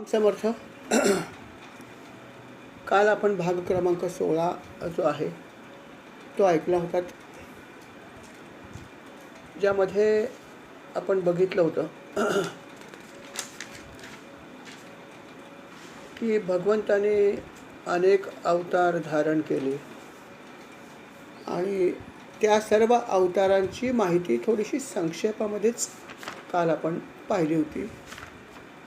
समर्थ. काल आपण भाग क्रमांक 16 जो आहे तो ऐकला होता, ज्यामध्ये आपण बघितलं होतं की भगवंताने अनेक अवतार धारण केले आणि त्या सर्व अवतारांची माहिती थोडीशी संक्षेपामध्येच काल आपण पाहिली होती.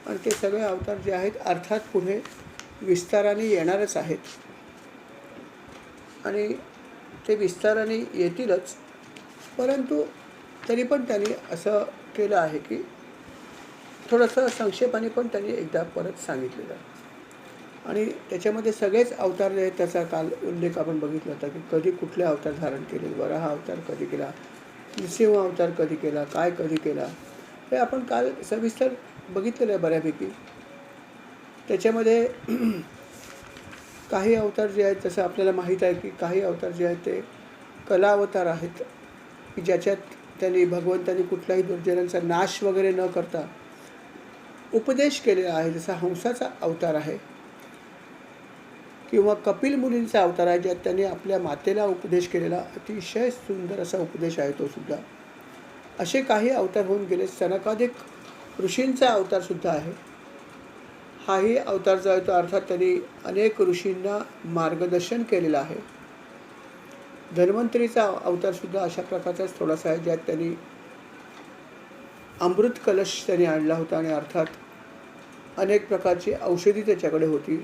आणि ते सगळे अवतार जे आहेत अर्थात पुढे विस्ताराने येणारच आहेत आणि ते विस्ताराने येतीलच, परंतु तरी पण त्यांनी असं केलं आहे की थोडंसं संक्षेपाने पण त्यांनी एकदा परत सांगितलेलं. आणि त्याच्यामध्ये सगळेच अवतार जे आहेत त्याचा काल उल्लेख आपण बघितला होता की कधी कुठले अवतार धारण केले, वराह अवतार कधी केला, नृसिंह अवतार कधी केला, काय कधी केला, हे आपण काल सविस्तर बघितलेलं आहे बऱ्यापैकी. त्याच्यामध्ये काही अवतार जे आहेत, जसं आपल्याला माहीत आहे की काही अवतार जे आहेत ते कला अवतार आहेत की ज्याच्यात त्यांनी भगवंतांनी कुठल्याही दुर्जनांचा नाश वगैरे न करता उपदेश केलेला आहे. जसा हंसाचा अवतार आहे किंवा कपिल मुनींचा अवतार आहे, ज्यात त्यांनी आपल्या मातेला उपदेश केलेला अतिशय सुंदर असा उपदेश आहे तो सुद्धा. असे काही अवतार होऊन गेले. सनकादिक ऋषींचा अवतारसुद्धा आहे. हाही अवतार जो आहे तो अर्थात त्यांनी अनेक ऋषींना मार्गदर्शन केलेलं आहे. धन्वंतरीचा अवतारसुद्धा अशा प्रकारचाच थोडासा आहे, ज्यात त्यांनी अमृत कलश त्यांनी आणला होता आणि अर्थात अनेक प्रकारची औषधी त्याच्याकडे होती.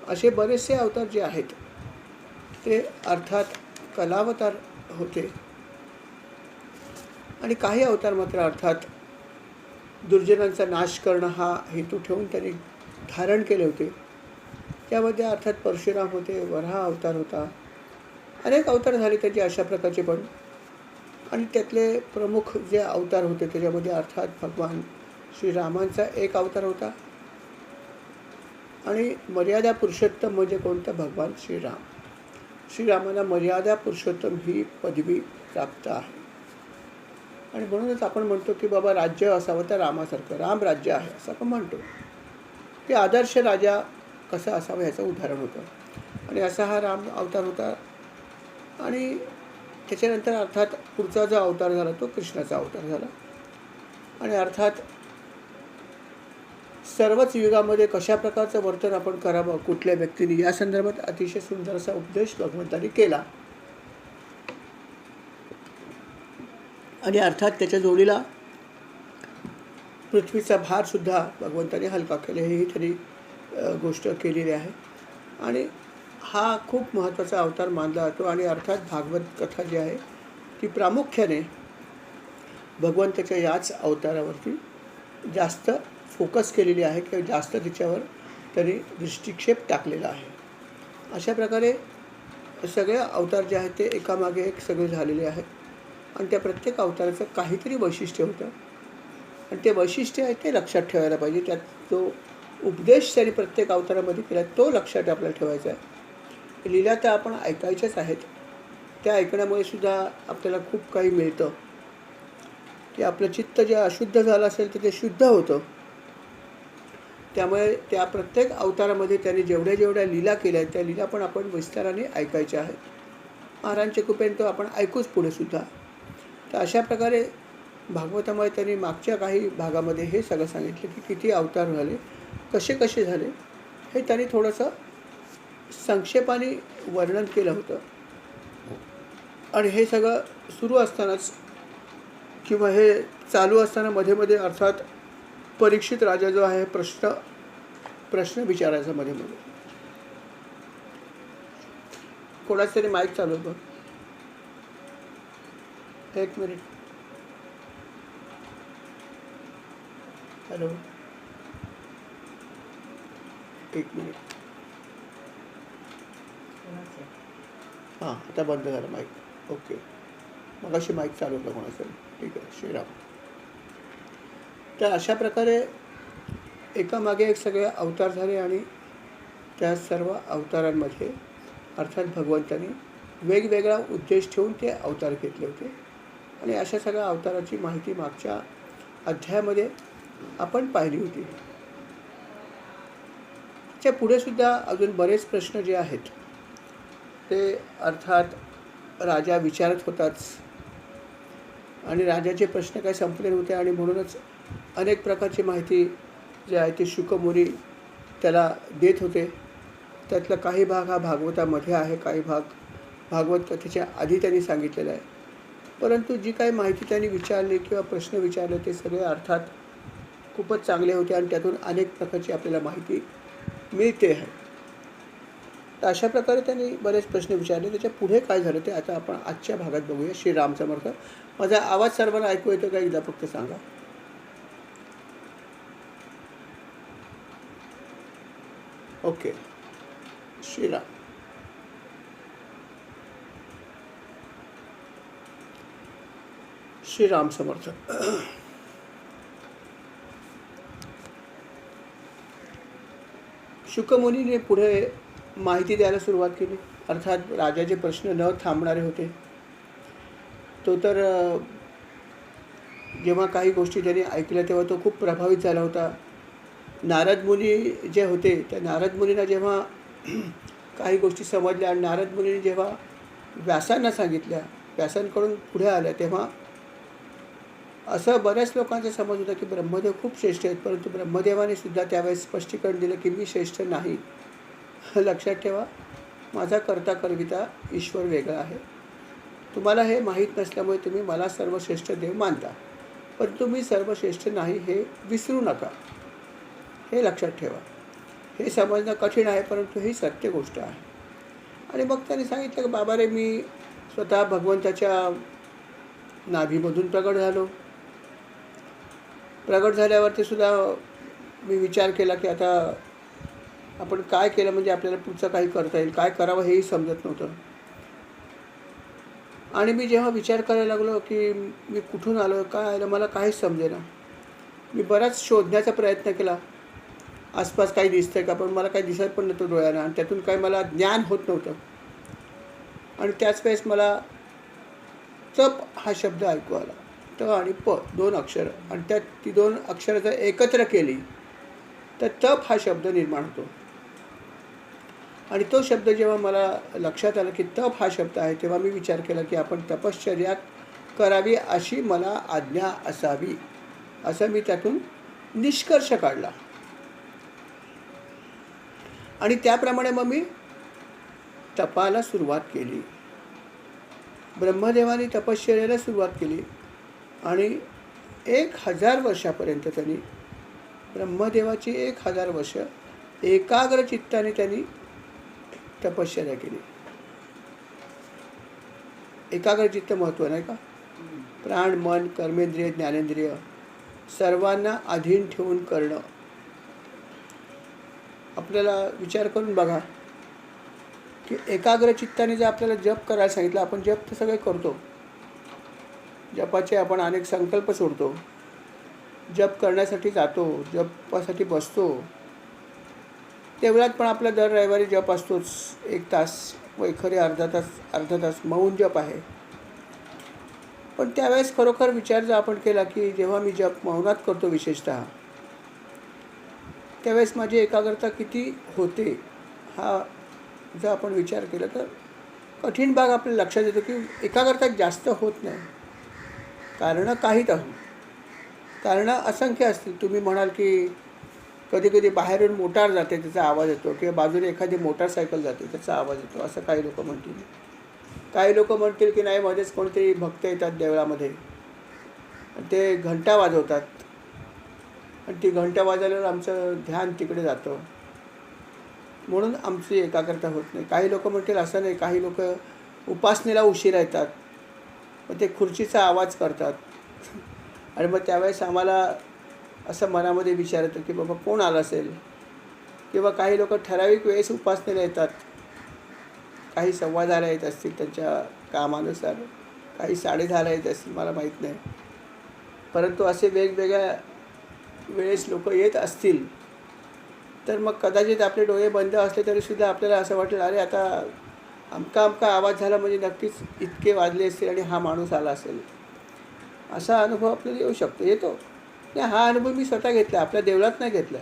असे बरेचसे अवतार जे आहेत ते अर्थात कलावतार होते आणि काही अवतार मात्र अर्थात दुर्जनांचा नाश करणं हा हेतू ठेवून त्यांनी धारण केले होते. त्यामध्ये अर्थात परशुराम होते, वराह अवतार होता, अनेक अवतार झाले त्याचे अशा प्रकारचे पण. आणि त्यातले प्रमुख जे अवतार होते त्याच्यामध्ये अर्थात भगवान श्रीरामांचा एक अवतार होता आणि मर्यादा पुरुषोत्तम म्हणजे कोणता, भगवान श्रीराम. श्रीरामाला मर्यादा पुरुषोत्तम ही पदवी प्राप्त आहे आणि म्हणूनच आपण म्हणतो की बाबा राज्य असावं तर रामासारखं, राम राज्य आहे असं आपण म्हणतो. की आदर्श राजा कसा असावा याचं उदाहरण होतं आणि असा हा राम अवतार होता. आणि त्याच्यानंतर अर्थात पुढचा जो अवतार झाला तो कृष्णाचा अवतार झाला. आणि अर्थात सर्वच युगामध्ये कशा प्रकारचं वर्तन आपण करावं कुठल्या व्यक्तीने या संदर्भात अतिशय सुंदर असा उपदेश भगवंतांनी केला. आणि अर्थात त्याच्या जोडीला पृथ्वीचा भारसुद्धा भगवंताने हलका केला, हेही त्यांनी गोष्ट केलेली आहे. आणि हा खूप महत्त्वाचा अवतार मानला जातो. आणि अर्थात भागवत कथा जी आहे ती प्रामुख्याने भगवंताच्या याच अवतारावरती जास्त फोकस केलेली आहे किंवा जास्त तिच्यावर त्यांनी दृष्टिक्षेप टाकलेला आहे. अशा प्रकारे सगळे अवतार जे आहेत ते एकामागे एक सगळे झालेले आहेत आणि त्या प्रत्येक अवताराचं काहीतरी वैशिष्ट्य होतं आणि ते वैशिष्ट्य आहे ते लक्षात ठेवायला पाहिजे. त्यात जो उपदेश त्यांनी प्रत्येक अवतारामध्ये केला तो लक्षात आपल्याला ठेवायचा आहे. लीला तर आपण ऐकायच्याच आहेत, त्या ऐकण्यामुळे सुद्धा आपल्याला खूप काही मिळतं की आपलं चित्त जे अशुद्ध झालं असेल तर ते शुद्ध होतं. त्यामुळे त्या प्रत्येक अवतारामध्ये त्यांनी जेवढ्या लीला केल्या आहेत त्या लीला पण आपण विस्ताराने ऐकायच्या आहेत. महाराजांच्या कृपेने तो आपण ऐकूच पुढे सुद्धा. तर अशा प्रकारे भागवतामुळे त्यांनी मागच्या काही भागामध्ये हे सगळं सांगितलं की किती अवतार झाले, कसे कसे झाले, हे त्यांनी थोडंसं संक्षेपाने वर्णन केलं होतं. आणि हे सगळं सुरू असतानाच किंवा हे चालू असताना मध्ये मध्ये अर्थात परीक्षित राजा जो आहे प्रश्न विचारायचा मध्ये मध्ये. कोणाच तरी माईक चालू होतं, एक मिनिट. हॅलो, एक मिनिट. हां, आता बंद झालं माईक. ओके, मग अशी माईक चालू होतं कोणाचं. ठीक आहे, श्रीराम. तर अशा प्रकारे एकामागे एक सगळे अवतार झाले आणि त्या सर्व अवतारांमध्ये अर्थात भगवंतांनी वेगवेगळा उद्देश ठेवून ते अवतार घेतले होते. आणि अशा सगळ्या अवताराची माहिती मागच्या अध्यायामध्ये आपण पाहिली होती. त्याच्या पुढेसुद्धा अजून बरेच प्रश्न जे आहेत ते अर्थात राजा विचारत होताच, आणि राजाचे प्रश्न काही संपले नव्हते, आणि म्हणूनच अनेक प्रकारची माहिती जी आहे ती शुकमुनी त्याला देत होते. त्यातला काही भाग हा भागवतामध्ये आहे, काही भाग भागवत कथेच्या आधी त्यांनी सांगितलेला आहे. परंतु जी काही माहिती त्यांनी विचारली किंवा प्रश्न विचारले ते सगळे अर्थात खूपच चांगले होते, आणि त्यातून अनेक प्रकारची आपल्याला माहिती मिळते आहे. तर अशा प्रकारे त्यांनी बरेच प्रश्न विचारले. त्याच्या पुढे काय झालं ते आता आपण आजच्या भागात बघूया. श्रीराम समर्थ. माझा आवाज सर्वांना ऐकू येतो का एकदा फक्त सांगा. ओके. श्रीराम. श्रीराम समर्थ. शुकमुनीने पुढे माहिती द्यायला सुरुवात केली. अर्थात राजाचे प्रश्न न थांबणारे होते. तो तर जेव्हा काही गोष्टी त्यांनी ऐकल्या तेव्हा तो खूप प्रभावित झाला होता. नारद मुनी जे होते त्या नारद मुनींना जेव्हा काही गोष्टी समजल्या आणि नारद मुनींनी जेव्हा व्यासांना सांगितल्या, व्यासांकडून पुढे आल्या, तेव्हा असं बऱ्याच लोकांचा समज होता की ब्रह्मदेव खूप श्रेष्ठ आहेत, परंतु ब्रह्मदेवाने सुद्धा त्यावेळेस स्पष्टीकरण दिलं की मी श्रेष्ठ नाही. लक्षात ठेवा, माझा कर्ता करविता ईश्वर वेगळा आहे. तुम्हाला हे माहीत नसल्यामुळे तुम्ही मला सर्वश्रेष्ठ देव मानता, परंतु मी सर्वश्रेष्ठ नाही हे विसरू नका. हे लक्षात ठेवा. हे समजणं कठीण आहे, परंतु ही सत्य गोष्ट आहे. आणि मग त्यांनी सांगितलं की बाबा रे, मी स्वतः भगवंताच्या नाभीमधून प्रगट झालो. प्रगट झाल्यावरती सुद्धा मी विचार केला की आता आपण काय केलं म्हणजे आपल्याला पुढचं काही करता येईल, काय करावं हेही समजत नव्हतं. आणि मी जेव्हा विचार करायला लागलो की मी कुठून आलो, काय आलं, मला काहीच समजेना. मी बराच शोधण्याचा प्रयत्न केला, आसपास काही दिसतंय का, पण मला काही दिसत पण नव्हतं डोळ्यानं, आणि त्यातून काही मला ज्ञान होत नव्हतं. आणि त्याच वेळेस मला तप हा शब्द ऐकू आला. त आणि प 2 अक्षरं, आणि त्यात ती 2 अक्षरं जर एकत्र केली तर तप हा शब्द निर्माण होतो. आणि तो शब्द जेव्हा मला लक्षात आला की तप हा शब्द आहे, तेव्हा मी विचार केला की आपण तपश्चर्या करावी अशी मला आज्ञा असावी, असं मी त्यातून निष्कर्ष काढला. आणि त्याप्रमाणे मग मी तपाला सुरुवात केली. ब्रह्मदेवाने तपश्चर्याला सुरुवात केली, आणि 1000 वर्षापर्यंत त्यांनी ब्रह्मदेवाची 1000 वर्ष एकाग्र चित्ताने त्यांनी तपश्चर्या केली. एकाग्र चित्त महत्त्व नाही का. प्राण, मन, कर्मेंद्रिय, ज्ञानेंद्रिय सर्वांना अधीन ठेवून करणं. आपल्याला विचार करून बघा की एकाग्र चित्ताने जर आपल्याला जप करायला सांगितलं, आपण जप तर सगळे करतो, जपाचे आपण अनेक संकल्प सोडतो, जप करण्यासाठी जातो, जपासाठी बसतो, तेवढ्यात पण आपला दर रविवारी जप असतोच. 1 तास व खरे अर्धा तास मौन जप आहे. पण त्यावेळेस खरोखर विचार जर आपण केला की जेव्हा मी जप मौनात करतो विशेषतः, त्यावेळेस माझी एकाग्रता किती होते हा जर आपण विचार केला तर कठीण भाग आपल्या लक्षात येतो की एकाग्रता जास्त होत नाही. कारणं काहीत आहोत, कारणं असंख्य असतील. तुम्ही म्हणाल की कधी कधी बाहेरून मोटार जाते त्याचा आवाज येतो, किंवा बाजूने एखादी मोटारसायकल जाते त्याचा आवाज येतो, असं काही लोक म्हणतील. काही लोक म्हणतील की नाही, मध्येच कोणतरी भक्त येतात देवळामध्ये, ते घंटा वाजवतात, आणि ती घंटा वाजवल्यावर आमचं ध्यान तिकडे जातं, म्हणून आमची एकाग्रता होत नाही. काही लोक म्हणतील असं नाही, काही लोक उपासनेला उशिरा येतात, मग ते खुर्चीचा आवाज करतात, आणि मग त्यावेळेस आम्हाला असं मनामध्ये विचार येतो की बाबा कोण आलं असेल. किंवा काही लोक ठराविक वेळेस उपासनेला येतात, काही 10:15 येत असतील त्यांच्या कामानुसार, काही 10:30 येत असतील, मला माहीत नाही. परंतु असे वेगवेगळ्या वेळेस लोक येत असतील तर मग कदाचित आपले डोळे बंद असले तरीसुद्धा आपल्याला असं वाटेल, अरे आता अमका आवाज झाला म्हणजे नक्कीच इतके वाजले असतील आणि हा माणूस आला असेल. असा अनुभव आपल्याला येऊ शकतो, येतो. नाही, हा अनुभव मी स्वतः घेतला, आपल्या देवळात नाही घेतला.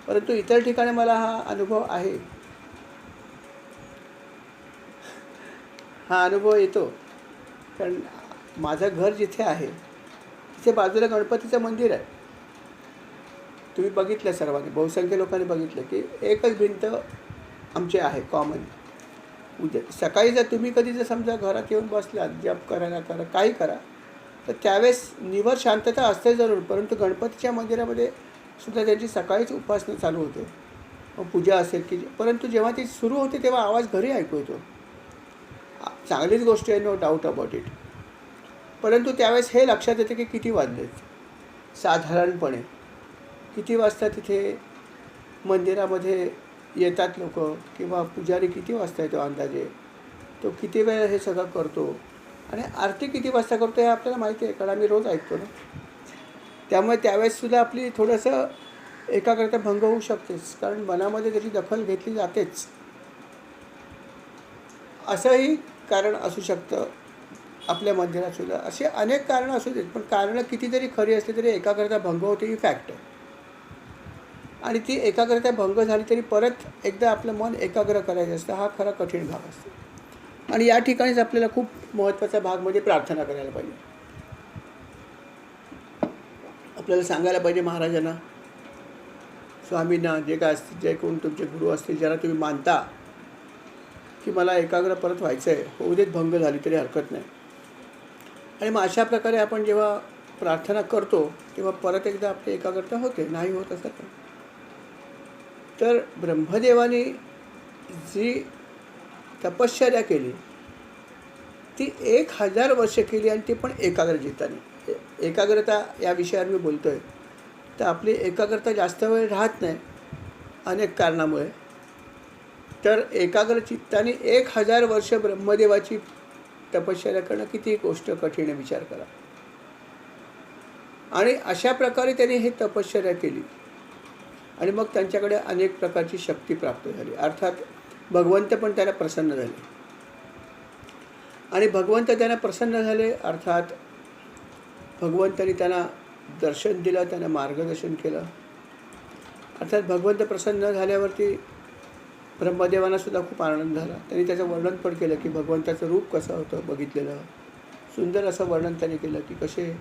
परंतु इतर ठिकाणी मला हा अनुभव आहे, हा अनुभव येतो. कारण माझं घर जिथे आहे तिथे बाजूला गणपतीचं मंदिर आहे. तुम्ही बघितलं, सर्वांनी बहुसंख्य लोकांनी बघितलं की एकच भिंत आमची आहे कॉमन. उद्या सकाळी जर तुम्ही कधी जर समजा घरात येऊन बसलात जप करायला करा काही करा, तर त्यावेळेस निव्वळ शांतता असते जरूर, परंतु गणपतीच्या मंदिरामध्ये सुद्धा त्यांची सकाळीच उपासना चालू होते, मग पूजा असेल की. परंतु जेव्हा ती सुरू होते तेव्हा आवाज घरी ऐकू येतो. चांगलीच गोष्ट आहे, नो डाऊट अबाउट इट. परंतु त्यावेळेस हे लक्षात येते की किती वाजलेत साधारणपणे, किती वाजता तिथे मंदिरामध्ये येतात लोक, किंवा पुजारी किती वाजता येतो अंदाजे, तो किती वेळ हे सगळं करतो, आणि आरती किती वाजता करतो हे आपल्याला माहिती आहे, कारण आम्ही रोज ऐकतो ना. त्यामुळे त्यावेळेससुद्धा आपली थोडंसं एकाग्रता भंग होऊ शकतेच, कारण मनामध्ये त्याची दखल घेतली जातेच. असंही कारण असू शकतं आपल्या मंदिरातसुद्धा. असे अनेक कारणं असू देत, पण कारणं किती जरी खरी असली तरी एकाग्रता भंग होते ही फॅक्ट आहे. आणि ती एकाग्रता भंग झाली तरी परत एकदा आपलं मन एकाग्र करायचं असतं, हा खरा कठीण भाग असतो. आणि या ठिकाणीच आपल्याला खूप महत्त्वाचा भाग म्हणजे प्रार्थना करायला पाहिजे. आपल्याला सांगायला पाहिजे महाराजांना, स्वामींना, जे काय असतील, जे कोण तुमचे गुरु असतील, ज्याला तुम्ही मानता, की मला एकाग्र परत व्हायचं आहे, होऊ देत भंग झाली तरी हरकत नाही. आणि मग अशा प्रकारे आपण जेव्हा प्रार्थना करतो तेव्हा परत एकदा आपली एकाग्रता होते, नाही होत असं काय. तर ब्रह्मदेवाने जी तपश्चर्या केली ती 1000 वर्ष केली, आणि ती पण एकाग्र चित्ताने. एकाग्रता या विषयावर मी बोलतो आहे, तर आपली एकाग्रता जास्त वेळ राहत नाही अनेक कारणामुळे. तर एकाग्र चित्ताने 1000 वर्ष ब्रह्मदेवाची तपश्चर्या करणं किती गोष्ट कठीण आहे, विचार करा. आणि अशा प्रकारे त्यांनी हे तपश्चर्या केली, आणि मग त्यांच्याकडे अनेक प्रकारची शक्ती प्राप्त झाली. अर्थात भगवंत पण त्यांना प्रसन्न झाले, आणि भगवंत त्यांना प्रसन्न झाले अर्थात भगवंतांनी त्यांना दर्शन दिलं, त्यांना मार्गदर्शन केलं. अर्थात भगवंत प्रसन्न झाल्यावरती ब्रह्मदेवांनासुद्धा खूप आनंद झाला. त्यांनी त्याचं वर्णन पण केलं की भगवंताचं रूप कसं होतं बघितलेलं. सुंदर असं वर्णन त्यांनी केलं की कसे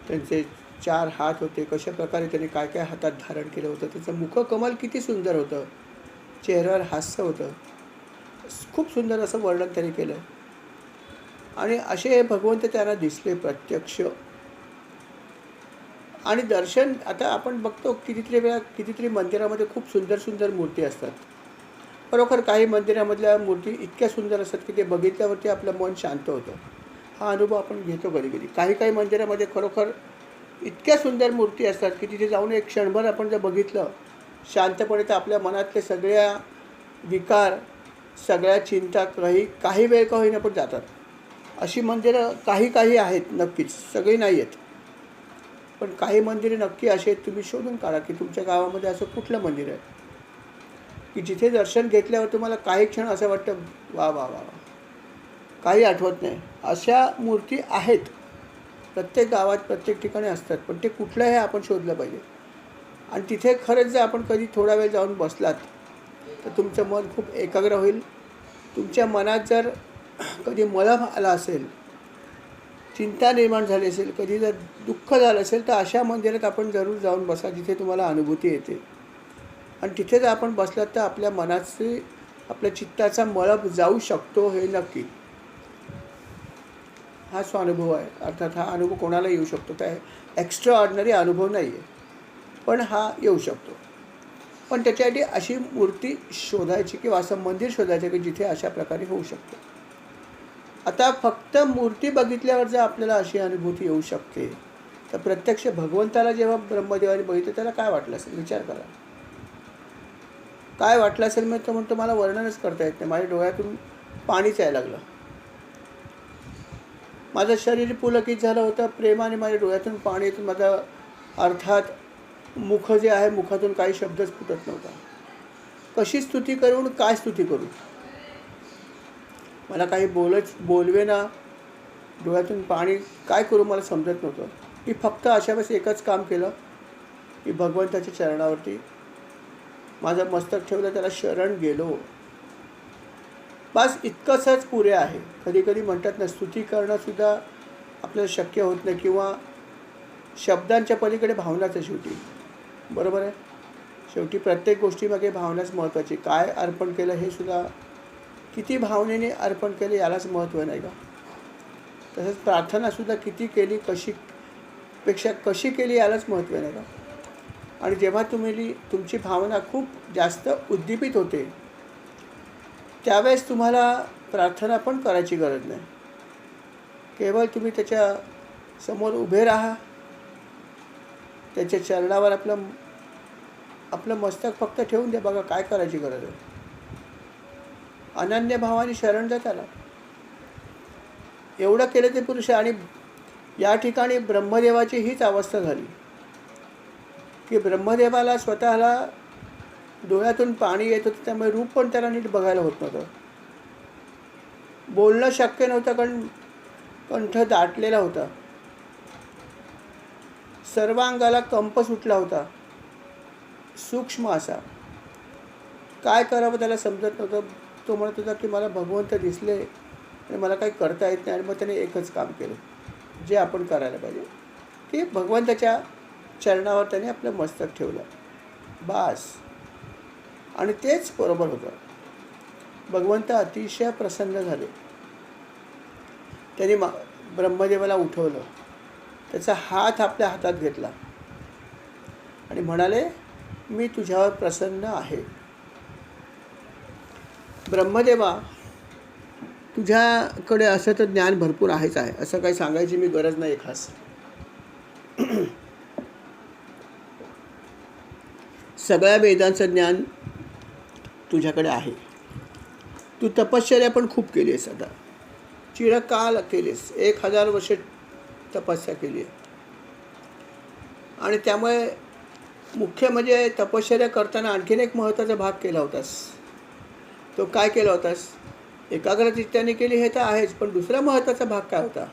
त्यांचे 4 हात होते, कशा प्रकारे त्यांनी काय काय हातात धारण केलं होतं, त्याचं मुखकमल किती सुंदर होतं, चेहऱ्यावर हास्य होतं. खूप सुंदर असं वर्णन त्यांनी केलं. आणि असे भगवंत त्यांना दिसले प्रत्यक्ष. आणि दर्शन आता आपण बघतो कितीतरी वेळा, कितीतरी मंदिरामध्ये खूप सुंदर सुंदर मूर्ती असतात. खरोखर काही मंदिरामधल्या मूर्ती इतक्या सुंदर असतात की ते बघितल्यावरती आपलं मन शांत होतं. हा अनुभव आपण घेतो कधी कधी. काही काही मंदिरामध्ये खरोखर इतक्या सुंदर मूर्ती असतात की तिथे जाऊन एक क्षणभर आपण जर बघितलं शांतपणे, तर आपल्या मनातले सगळ्या विकार, सगळ्या चिंता काही वेळ का होईना पण जातात. अशी मंदिरं काही आहेत, नक्कीच सगळी नाही आहेत, पण काही मंदिरे नक्की अशी आहेत. तुम्ही शोधून काढा की तुमच्या गावामध्ये असं कुठलं मंदिर आहे की जिथे दर्शन घेतल्यावर तुम्हाला काही क्षण असं वाटतं वा वा वा, काही आठवत नाही. अशा मूर्ती आहेत, प्रत्येक गावात प्रत्येक ठिकाणी असतात, पण ते कुठलं आहे आपण शोधलं पाहिजे. आणि तिथे खरंच जर आपण कधी थोडा वेळ जाऊन बसलात तर तुमचं मन खूप एकाग्र होईल. तुमच्या मनात जर कधी मळभ आला असेल, चिंता निर्माण झाली असेल, कधी जर दुःख झालं असेल, तर अशा मंदिरात आपण जरूर जाऊन बसा जिथे तुम्हाला अनुभूती येते. आणि तिथे जर आपण बसलात तर आपल्या मनाचे, आपल्या चित्ताचा मळभ जाऊ शकतो, हे नक्की. हा स्वानुभव आहे. अर्थात हा अनुभव कोणाला येऊ शकतो, काय एक्स्ट्रा ऑर्डिनरी अनुभव नाही आहे, पण हा येऊ शकतो. पण त्याच्यासाठी अशी मूर्ती शोधायची किंवा असं मंदिर शोधायचं की जिथे अशा प्रकारे होऊ शकतो. आता फक्त मूर्ती बघितल्यावर जर आपल्याला अशी अनुभूती येऊ शकते, तर प्रत्यक्ष भगवंताला जेव्हा ब्रह्मदेवाने बघितलं त्याला काय वाटलं असेल, विचार करा. काय वाटलं असेल मी तर म्हणतो, मला वर्णनच करता येत नाही. माझ्या डोळ्यातून पाणीच यायला लागलं. माझं शरीर पुलकित झालं होतं प्रेमाने, माझ्या डोळ्यातून पाणी येतून माझं, अर्थात मुख जे आहे, मुखातून काही शब्दच फुटत नव्हता. कशी स्तुती करून काय स्तुती करू, मला काही बोलवे ना, डोळ्यातून पाणी काय करू मला समजत नव्हतं. मी फक्त अशा वेळेस एकच काम केलं की भगवंताच्या चरणावरती माझं मस्तक ठेवलं, त्याला शरण गेलो. बस इतकंसंच पुरे आहे. कधी कधी म्हणतात ना, स्तुती करणंसुद्धा आपल्याला शक्य होत नाही, किंवा शब्दांच्या पलीकडे भावनाच आहे शेवटी. बरोबर आहे. शेवटी प्रत्येक गोष्टीमागे भावनाच महत्त्वाची. काय अर्पण केलं हे सुद्धा, किती भावनेने अर्पण केलं यालाच महत्त्व नाही का. तसंच प्रार्थनासुद्धा किती केली, कशी केली यालाच महत्त्व नाही का. आणि जेव्हा तुमची भावना खूप जास्त उद्दीपित होते, त्यावेळेस तुम्हाला प्रार्थना पण करायची गरज नाही. केवळ तुम्ही त्याच्या समोर उभे राहा, त्याच्या चरणावर आपलं मस्तक फक्त ठेवून द्या. बघा काय करायची गरज आहे. अनन्य भावाने शरण द्या त्याला. एवढं केलं ते पुरुष. आणि या ठिकाणी ब्रह्मदेवाची हीच अवस्था झाली की ब्रह्मदेवाला स्वतःला डोळ्यातून पाणी येत होतं, त्यामुळे रूप पण त्याला नीट बघायला होत नव्हतं. बोलणं शक्य नव्हतं, कारण कंठ दाटलेला होता. सर्वांगाला कंप सुटला होता, सूक्ष्म असा. काय करावं त्याला समजत नव्हतं. तो म्हणत होता की मला भगवंत दिसले आणि मला काही करता येत नाही. आणि मग त्याने एकच काम केलं, जे आपण करायला पाहिजे, की भगवंताच्या चरणावर त्याने आपलं मस्तक ठेवलं. बास. आणि तेच बरोबर होतं. भगवंत अतिशय प्रसन्न झाले. त्यांनी ब्रह्मदेवाला उठवलं, त्याचा हात आपल्या हातात घेतला आणि म्हणाले, मी तुझ्यावर प्रसन्न आहे. ब्रह्मदेवा, तुझ्याकडे असं तर ज्ञान भरपूर आहेच आहे, असं काही सांगायची मी गरज नाही खास. सगळ्या वेदांचं ज्ञान तुझ्याकडे आहे. तू तपश्चर्या पण खूप केली आहेस. आता चिरकाल केलीस, 1000 वर्ष तपस्या केली आहे. आणि त्यामुळे मुख्य म्हणजे तपश्चर्या करताना आणखीन एक महत्त्वाचा भाग केला होतास. तो काय केला होतास? एकाग्रचित्ताने केली हे तर आहेच, पण दुसरा महत्त्वाचा भाग काय होता?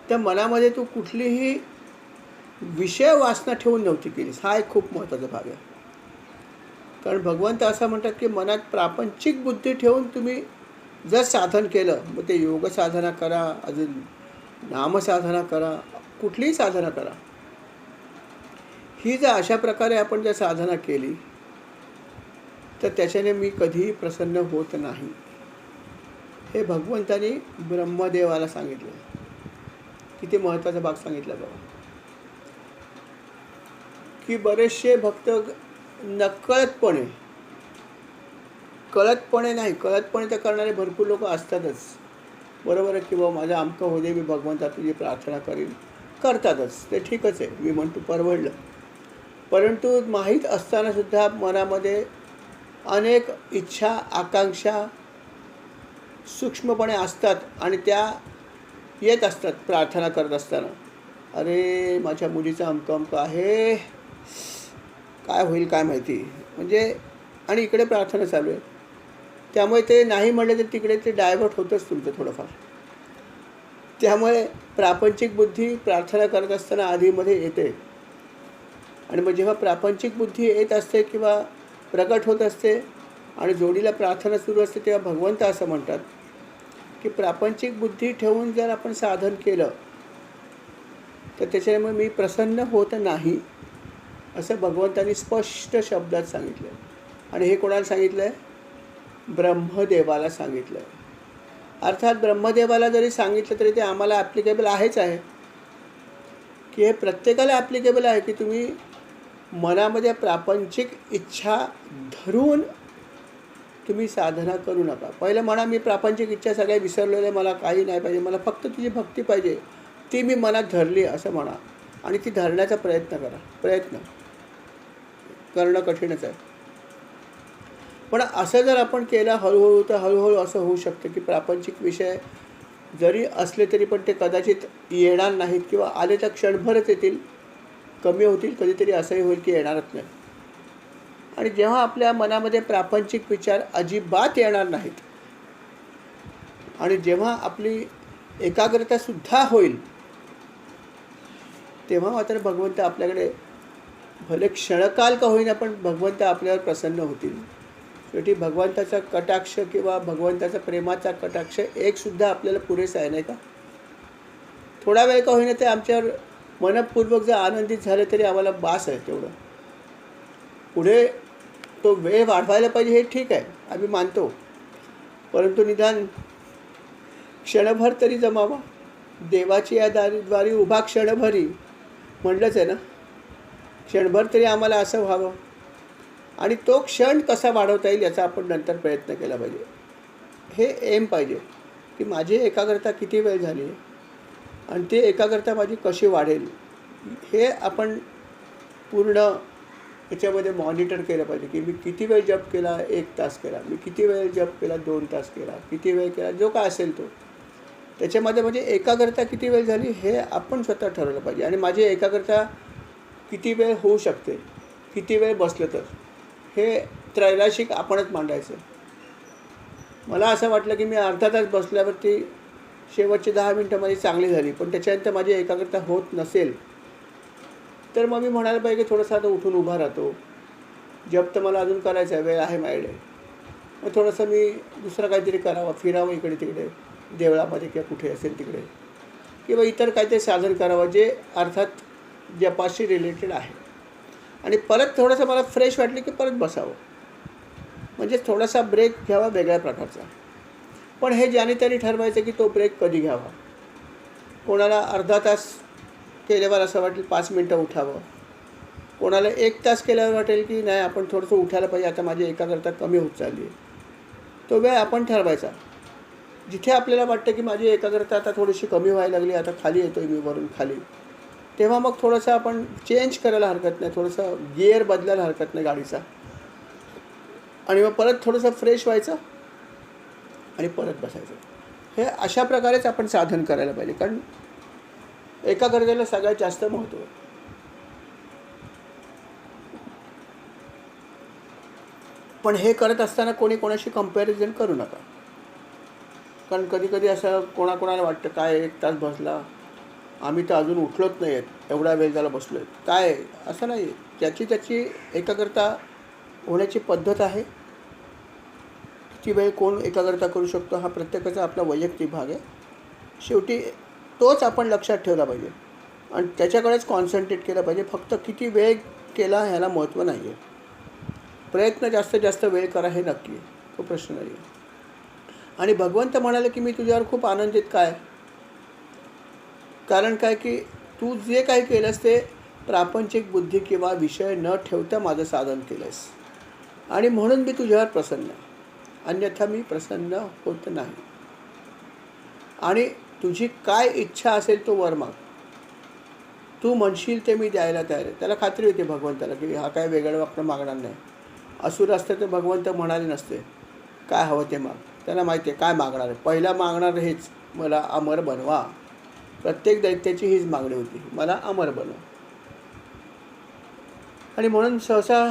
त्या मनामध्ये तू कुठलीही विषय वासना ठेवून नव्हती केलीस. हा एक खूप महत्त्वाचा भाग आहे. कारण भगवंत असं म्हणतात की मनात प्रापंचिक बुद्धी ठेवून तुम्ही जर साधन केलं, मग ते योग साधना करा, अजून नामसाधना करा, कुठलीही साधना करा, ही जर अशा प्रकारे आपण जर साधना केली तर त्याच्याने मी कधीही प्रसन्न होत नाही. हे भगवंतानी ब्रह्मदेवाला सांगितलं. किती महत्त्वाचा भाग सांगितला बघा. की बरेचसे भक्त नकळतपणे, कळतपणे नाही, कळतपणे तर करणारे भरपूर लोक असतातच. बरोबर आहे की बाबा माझं अमकं होऊ दे, मी भगवंता तुझी प्रार्थना करीन, करतातच. ते ठीकच आहे, मी म्हणतो परवडलं. परंतु माहीत असतानासुद्धा मनामध्ये अनेक इच्छा, आकांक्षा सूक्ष्मपणे असतात आणि त्या येत असतात प्रार्थना करत असताना. अरे माझ्या मुलीचं अमकं आहे, काय होईल काय माहिती, म्हणजे आणि इकडे प्रार्थना चालू आहे. त्यामुळे ते नाही म्हणलं तर तिकडे ते डायव्हर्ट होतंच तुमचं थोडंफार. त्यामुळे प्रापंचिक बुद्धी प्रार्थना करत असताना आधीमध्ये येते. आणि मग जेव्हा प्रापंचिक बुद्धी येत असते किंवा प्रकट होत असते आणि जोडीला प्रार्थना सुरू असते, तेव्हा भगवंत असं म्हणतात की प्रापंचिक बुद्धी ठेवून जर आपण साधन केलं तर त्याच्यामुळे मी प्रसन्न होत नाही, असं भगवंतांनी स्पष्ट शब्दात सांगितलं. आणि हे कोणाला सांगितलं आहे? ब्रह्मदेवाला सांगितलं आहे. अर्थात ब्रह्मदेवाला जरी सांगितलं तरी ते आम्हाला ॲप्लिकेबल आहेच आहे, की हे प्रत्येकाला ॲप्लिकेबल आहे की तुम्ही मनामध्ये प्रापंचिक इच्छा धरून तुम्ही साधना करू नका. पहिलं म्हणा, मी प्रापंचिक इच्छा सगळ्या विसरलेल्या, मला काही नाही पाहिजे, मला फक्त तुझी भक्ती पाहिजे, ती मी मनात धरली असं म्हणा. आणि ती धरण्याचा प्रयत्न करा. प्रयत्न करणं कठीणच आहे, पण असं जर आपण केलं हळूहळू तर हळूहळू असं होऊ शकतं की प्रापंचिक विषय जरी असले तरी पण ते कदाचित येणार नाहीत, किंवा आले तर क्षणभरच येतील, कमी होतील. कधीतरी असंही होईल की येणारच नाही. आणि जेव्हा आपल्या मनामध्ये प्रापंचिक विचार अजिबात येणार नाहीत आणि जेव्हा आपली एकाग्रतासुद्धा होईल, तेव्हा मात्र भगवंत आपल्याकडे भले क्षणकाल का होईना पण भगवंत आपल्यावर प्रसन्न होतील. शेवटी भगवंताचा कटाक्ष किंवा भगवंताचा प्रेमाचा कटाक्ष एकसुद्धा आपल्याला पुरेसा आहे नाही का? थोडा वेळ का होईना ते आमच्यावर मनःपूर्वक जर आनंदित झाले तरी आम्हाला बास आहे तेवढं. पुढे तो वेळ वाढवायला पाहिजे हे ठीक आहे, आम्ही मानतो. परंतु निदान क्षणभर तरी जमावा. देवाची या द्वारी उभा क्षणभरी म्हटलंच आहे ना. क्षणभर तरी आम्हाला असं व्हावं. आणि तो क्षण कसा वाढवता येईल याचा आपण नंतर प्रयत्न केला पाहिजे. हे एम पाहिजे की माझी एकाग्रता किती वेळ झाली आहे आणि ती एकाग्रता माझी कशी वाढेल हे आपण पूर्ण याच्यामध्ये मॉनिटर केलं पाहिजे. की मी किती वेळ जप केला, 1 तास केला, मी किती वेळ जप केला, 2 तास केला, किती वेळ केला, जो काय असेल तो. त्याच्यामध्ये म्हणजे एकाग्रता किती वेळ झाली हे आपण स्वतः ठरवलं पाहिजे. आणि माझी एकाग्रता किती वेळ होऊ शकते, किती वेळ बसलं तर, हे त्रैराशिक आपणच मांडायचं. मला असं वाटलं की मी अर्धा तास बसल्यावरती शेवटची 10 मिनटं माझी चांगली झाली, पण त्याच्यानंतर माझी एकाग्रता होत नसेल तर मग मी म्हणायला पाहिजे की थोडंसं आता उठून उभा राहतो. जप तर मला अजून करायचा आहे, वेळ आहे माझ्याकडे. मग थोडंसं मी दुसरं काहीतरी करावं, फिरावं इकडे तिकडे, देवळामध्ये किंवा कुठे असेल तिकडे, किंवा इतर काहीतरी साधन करावं जे अर्थात जपाशी रिलेटेड आहे. आणि परत थोडंसं मला फ्रेश वाटलं की परत बसावं. म्हणजे थोडासा ब्रेक घ्यावा वेगळ्या प्रकारचा. पण हे ज्याने त्याने ठरवायचं की तो ब्रेक कधी घ्यावा. कोणाला अर्धा तास केल्यावर असं वाटेल 5 मिनटं उठावं. कोणाला 1 तास केल्यावर वाटेल की नाही आपण थोडंसं उठायला पाहिजे, आता माझी एकाग्रता कमी होत चालली आहे. तो वेळ आपण ठरवायचा. जिथे आपल्याला वाटतं की माझी एकाग्रता आता थोडीशी कमी व्हायला लागली, आता खाली येतो आहे मी वरून खाली, तेव्हा मग थोडंसं आपण चेंज करायला हरकत नाही, थोडंसं गिअर बदलायला हरकत नाही गाडीचा. आणि मग परत थोडंसं फ्रेश व्हायचं आणि परत बसायचं. हे अशा प्रकारेच आपण साधन करायला पाहिजे. कारण एकाग्रतेला सगळ्यात जास्त महत्त्व आहे. पण हे करत असताना कोणी कोणाशी कंपॅरिझन करू नका. कारण कधी कधी असं कोणाकोणाला वाटतं काय 1 तास बसला, आम्ही तर अजून उठलोच नाही आहेत, एवढा वेळ झाला बसलो आहे, काय असं नाही. त्याची त्याची एकाग्रता होण्याची पद्धत आहे. किती वेळ कोण एकाग्रता करू शकतो हा प्रत्येकाचा आपला वैयक्तिक भाग आहे. शेवटी तोच आपण लक्षात ठेवला पाहिजे आणि त्याच्याकडेच कॉन्सन्ट्रेट केलं पाहिजे. फक्त किती वेळ केला ह्याला महत्त्व नाही आहे. प्रयत्न जास्तीत जास्त वेळ करा हे नक्की आहे, तो प्रश्न नाही आहे. आणि भगवंत म्हणाले की मी तुझ्यावर खूप आनंदित काय. कारण काय की तू जे काही केलंस ते प्रापंचिक बुद्धी किंवा विषय न ठेवता माझं साधन केलंस आणि म्हणून मी तुझ्यावर प्रसन्न आहे. अन्यथा मी प्रसन्न होत नाही. आणि तुझी काय इच्छा असेल तो वर माग. तू म्हणशील ते मी द्यायला तयार आहे. त्याला खात्री होती भगवंताला की हा काय वेगळं वाकडं मागणार नाही. असुर असते तर भगवंत म्हणाले नसते काय हवं ते माग. त्याला माहिती आहे काय मागणार आहे. पहिला मागणार हेच, मला अमर बनवा. प्रत्येक दैत्याची हीच मागणी होती, मला अमर बनव. आणि म्हणून सहसा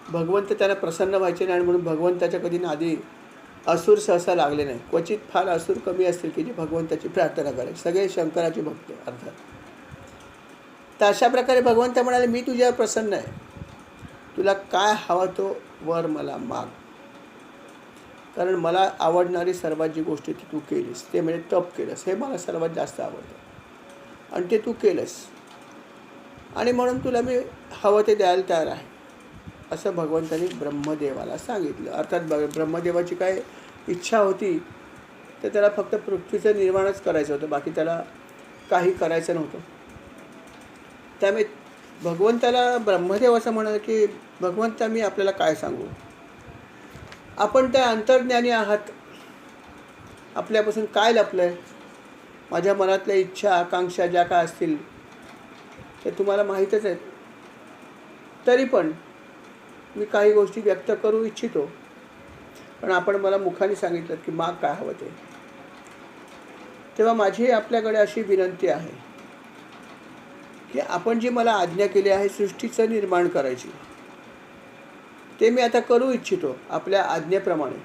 भगवंत त्याला प्रसन्न व्हायचे नाही. आणि म्हणून भगवंताच्या कधी नादी असुर सहसा लागले नाही. क्वचित फार असुर कमी असतील की जे भगवंताची प्रार्थना करायचे. सगळे शंकराचे भक्त अर्थात. तर अशा प्रकारे भगवंत म्हणाले मी तुझ्यावर प्रसन्न आहे. तुला काय हवा तो वर मला माग. कारण मला आवडणारी सर्वात जी गोष्टी ती तू केलीस ते म्हणजे तप केलंस. हे मला सर्वात जास्त आवडतं आणि ते तू केलंस. आणि म्हणून तुला मी हवं ते द्यायला तयार आहे असं भगवंतांनी ब्रह्मदेवाला सांगितलं. अर्थात ब्रह्मदेवाची काय इच्छा होती तर त्याला फक्त पृथ्वीचं निर्माणच करायचं होतं, बाकी त्याला काही करायचं नव्हतं. त्यामुळे भगवंताला ब्रह्मदेव असं म्हणाले की भगवंता मी आपल्याला काय सांगू. आपण त्या अंतर्ज्ञानी आहात. आपल्यापासून काय लपलं आहे. माझ्या मनातल्या इच्छा आकांक्षा ज्या काय असतील ते तुम्हाला माहीतच आहेत. तरी पण मी काही गोष्टी व्यक्त करू इच्छितो. पण आपण मला मुखाने सांगितलं की माग काय हवं ते. तेव्हा माझी आपल्याकडे अशी विनंती आहे की आपण जी मला आज्ञा केली आहे सृष्टीचं निर्माण करायची ते मी आता करू इच्छितो आपल्या आज्ञेप्रमाणे.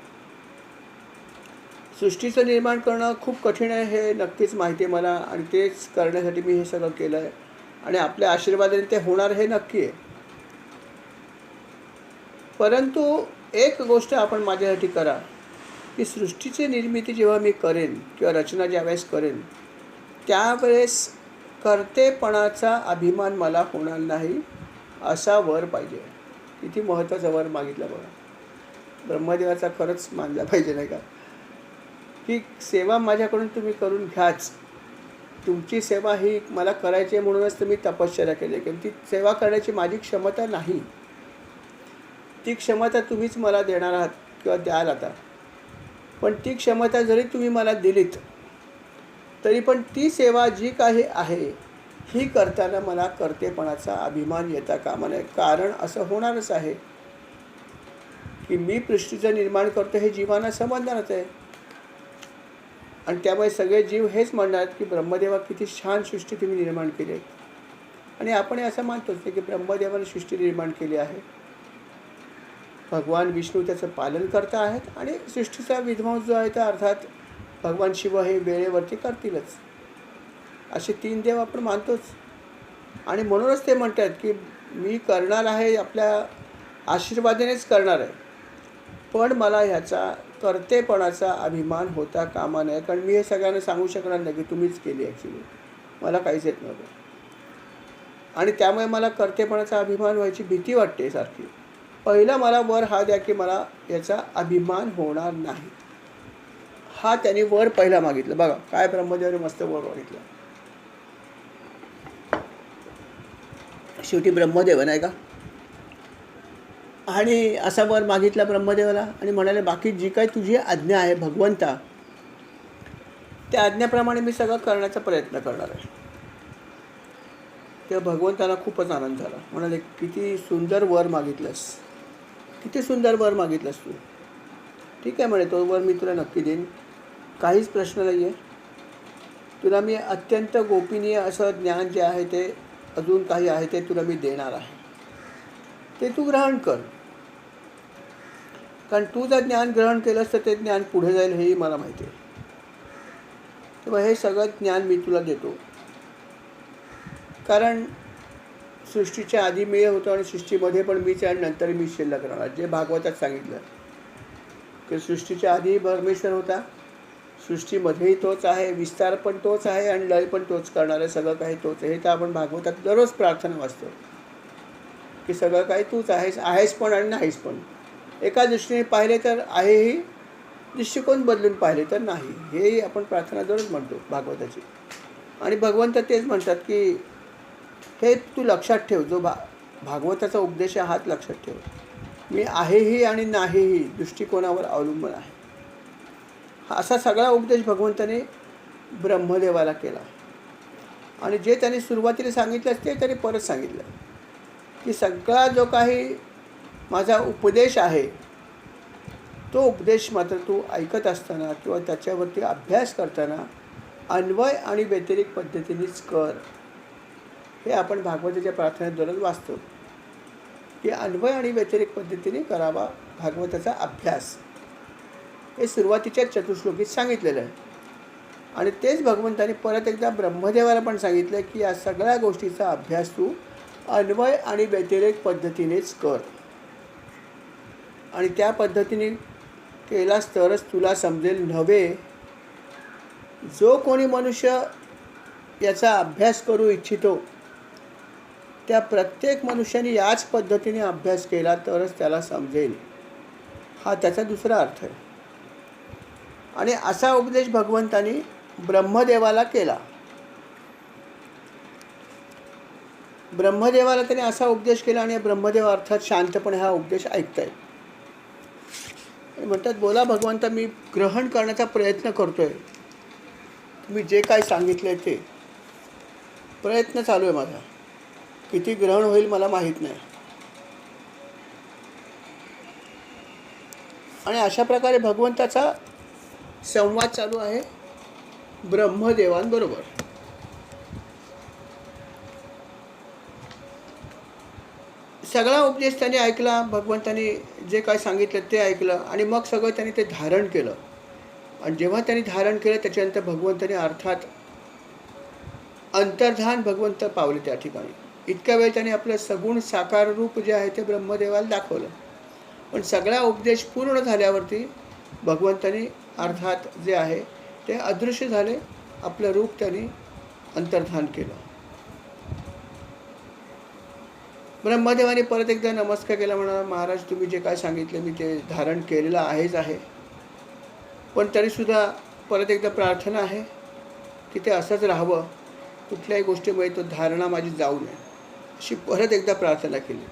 सृष्टीचं निर्माण करणं खूप कठीण आहे हे नक्कीच माहिती आहे मला. आणि तेच करण्यासाठी मी हे सगळं केलं आहे आणि आपल्या आशीर्वादाने ते होणार हे नक्की आहे. परंतु एक गोष्ट आपण माझ्यासाठी करा, की सृष्टीची निर्मिती जेव्हा मी करेन किंवा रचना ज्यावेळेस करेन, त्यावेळेस कर्तेपणाचा अभिमान मला होणार नाही, असा वर पाहिजे. किती महत्त्वाचा वर मागितला बघा. ब्रह्मदेवाचा खरंच मानला पाहिजे नाही का, की सेवा माझ्याकडून तुम्ही करून घ्याच. तुमची सेवा ही मला करायची आहे म्हणूनच तुम्ही तपश्चर्या केली, की ती सेवा करण्याची माझी क्षमता नाही. ती क्षमता तुम्हीच मला देणार आहात किंवा द्याल आता. पण ती क्षमता जरी तुम्ही मला दिलीत, तरी पण ती सेवा जी काही आहे ही करताना मला कर्तेपणाचा अभिमान येता कामा नये. कारण असं होणारच आहे की मी सृष्टीचं निर्माण करतो हे जीवांना समजणारच आहे. आणि त्यामुळे सगळे जीव हेच म्हणणार की ब्रह्मदेवा किती छान सृष्टी तुम्ही निर्माण केली आहे. आणि आपण असं मानतोच की ब्रह्मदेवाने सृष्टी निर्माण केली आहे. भगवान विष्णू त्याचं पालन करता आहेत आणि सृष्टीचा विध्वंस जो आहे तर अर्थात भगवान शिव हे वेळेवरती करतीलच. असे 3 देव आपण मानतोच. आणि म्हणूनच ते म्हणतात की मी करणार आहे, आपल्या आशीर्वादानेच करणार आहे, पण मला ह्याचा कर्तेपणाचा अभिमान होता कामा नये. कारण मी हे सगळ्यांना सांगू शकणार नाही की तुम्हीच केली, ॲक्च्युली मला काहीच येत नव्हतं. आणि त्यामुळे मला कर्तेपणाचा अभिमान व्हायची भीती वाटते सारखी. पहिला मला वर हा द्या की मला याचा अभिमान होणार नाही. हा त्यांनी वर पहिला मागितला. बघा काय ब्रह्मदेवाने मस्त वर मागितलं. शेवटी ब्रह्मदेव नाही का, आणि असा वर मागितला ब्रह्मदेवाला आणि म्हणाले बाकी जी काही तुझी आज्ञा आहे भगवंता, त्या आज्ञेप्रमाणे मी सगळं करण्याचा प्रयत्न करणार आहे. तेव्हा भगवंताला खूपच आनंद झाला. म्हणाले किती सुंदर वर मागितलंस, किती सुंदर वर मागितलंस तू. ठीक आहे म्हणे, तो वर मी तुला नक्की देईन, काहीच प्रश्न नाही आहे. तुला मी अत्यंत गोपनीय असं ज्ञान जे आहे ते अजून काही आहे ते तुला मी देणार आहे, ते तू ग्रहण कर. कारण तू जर ज्ञान ग्रहण केलंस तर ते ज्ञान पुढे जाईल हेही मला माहिती आहे. तेव्हा हे सगळं ज्ञान मी तुला देतो. कारण सृष्टीच्या आधी मी होतो आणि सृष्टीमध्ये पण मीच आहे आणि नंतर मी शिल्लक राहणार. जे भागवतात सांगितलं की सृष्टीच्या आधी परमेश्वर होता, सृष्टीमध्येही तोच आहे, विस्तार पण तोच आहे आणि लय पण तोच करणार आहे, सगळं काही तोच आहे. हे तर आपण भागवतात दररोज प्रार्थना वाचतो की सगळं काही तूच आहेस पण आणि नाहीस पण. एका दृष्टीने पाहिले तर आहेही, दृष्टिकोन बदलून पाहिले तर नाही, हेही आपण प्रार्थना दररोज म्हणतो भागवताची. आणि भगवंत तेच म्हणतात की हे तू लक्षात ठेव, जो भागवताचा उपदेश आहे हाच लक्षात ठेव. मी आहेही आणि नाहीही दृष्टिकोनावर अवलंबून आहे. असा सगळा उपदेश भगवंताने ब्रह्मदेवाला केला. आणि जे त्यांनी सुरुवातीला सांगितलं ते त्यांनी परत सांगितलं की सगळा जो काही माझा उपदेश आहे तो उपदेश मात्र तू ऐकत असताना किंवा त्याच्यावरती अभ्यास करताना अन्वय आणि व्यतिरिक्त पद्धतीनेच कर. हे आपण भागवताच्या प्रार्थनेत दररोज वाचतो की अन्वय आणि व्यतिरिक्त पद्धतीने करावा भागवताचा अभ्यास. हे सुरुवातीच्या चतुश्लोकीत सांगितलेलं आहे. आणि तेच भगवंताने परत एकदा ब्रह्मदेवाला पण सांगितलं की या सगळ्या गोष्टीचा अभ्यास तू अन्वय आणि व्यतिरेक पद्धतीनेच कर. आणि त्या पद्धतीने केलास तरच तुला समजेल. नव्हे जो कोणी मनुष्य याचा अभ्यास करू इच्छितो त्या प्रत्येक मनुष्याने याच पद्धतीने अभ्यास केला तरच त्याला समजेल. हा त्याचा दुसरा अर्थ आहे. आणि असा उपदेश भगवंतानी ब्रह्मदेवाला केला. ब्रह्मदेवाला त्याने असा उपदेश केला आणि ब्रह्मदेव अर्थात शांतपणे हा उपदेश ऐकतायत. म्हणतात बोला भगवंता, मी ग्रहण करण्याचा प्रयत्न करतोय, तुम्ही जे काय सांगितलंय ते प्रयत्न चालू आहे माझा. किती ग्रहण होईल मला माहीत नाही. आणि अशा प्रकारे भगवंताचा संवाद चालू आहे ब्रह्मदेवांबरोबर. सगळा उपदेश त्याने ऐकला. भगवंताने जे काय सांगितलं ते ऐकलं आणि मग सगळं त्याने ते धारण केलं. आणि जेव्हा त्यांनी धारण केलं त्याच्यानंतर भगवंताने अर्थात अंतर्धान भगवंत पावले त्या ठिकाणी. इतक्या वेळ त्याने आपलं सगुण साकार रूप जे आहे ते ब्रह्मदेवाला दाखवलं. पण सगळा उपदेश पूर्ण झाल्यावरती भगवंतानी अर्थात जे आहे ते अदृश्य झाले, आपलं रूप त्यांनी अंतर्धान केलं. ब्रह्मदेवाने परत एकदा नमस्कार केला, म्हणा महाराज तुम्ही जे काय सांगितलं मी ते धारण केलेलं आहे, पण तरीसुद्धा परत एकदा प्रार्थना आहे की ते असंच राहावं, कुठल्याही गोष्टीमुळे तो धारणा माझी जाऊ नये, अशी परत एकदा प्रार्थना केली.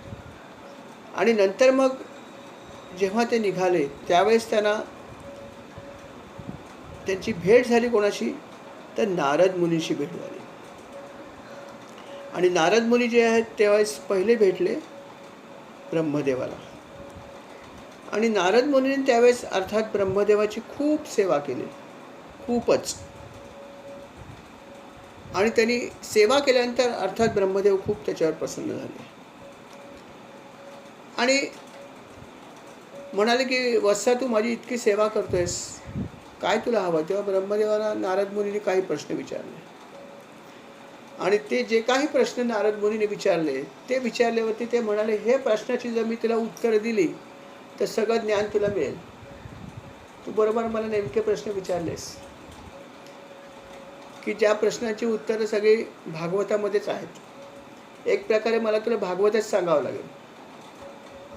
आणि नंतर मग जेव्हा ते निघाले त्यावेळेस त्यांची भेट झाली कोणाशी, तर नारद मुनीशी भेट झाली. आणि नारद मुनी जे आहेत त्यावेळेस पहिले भेटले ब्रह्मदेवाला. आणि नारद मुनीने त्यावेळेस अर्थात ब्रह्मदेवाची खूप सेवा केली, खूपच. आणि त्यांनी सेवा केल्यानंतर अर्थात ब्रह्मदेव खूप त्याच्यावर प्रसन्न झाले आणि म्हणाले की वत्सा तू माझी इतकी सेवा करतोयस, काय तुला हवं. तेव्हा ब्रह्मदेवाला नारद मुनीने काही प्रश्न विचारले आणि ते जे काही प्रश्न नारद मुनीने विचारले ते विचारल्यावरती ते म्हणाले, हे प्रश्नाची जर मी तुला उत्तरं दिली तर सगळं ज्ञान तुला मिळेल. तू बरोबर मला नेमके प्रश्न विचारलेस की ज्या प्रश्नाची उत्तरं सगळी भागवतामध्येच आहेत. एक प्रकारे मला तुला भागवतच सांगावं लागेल.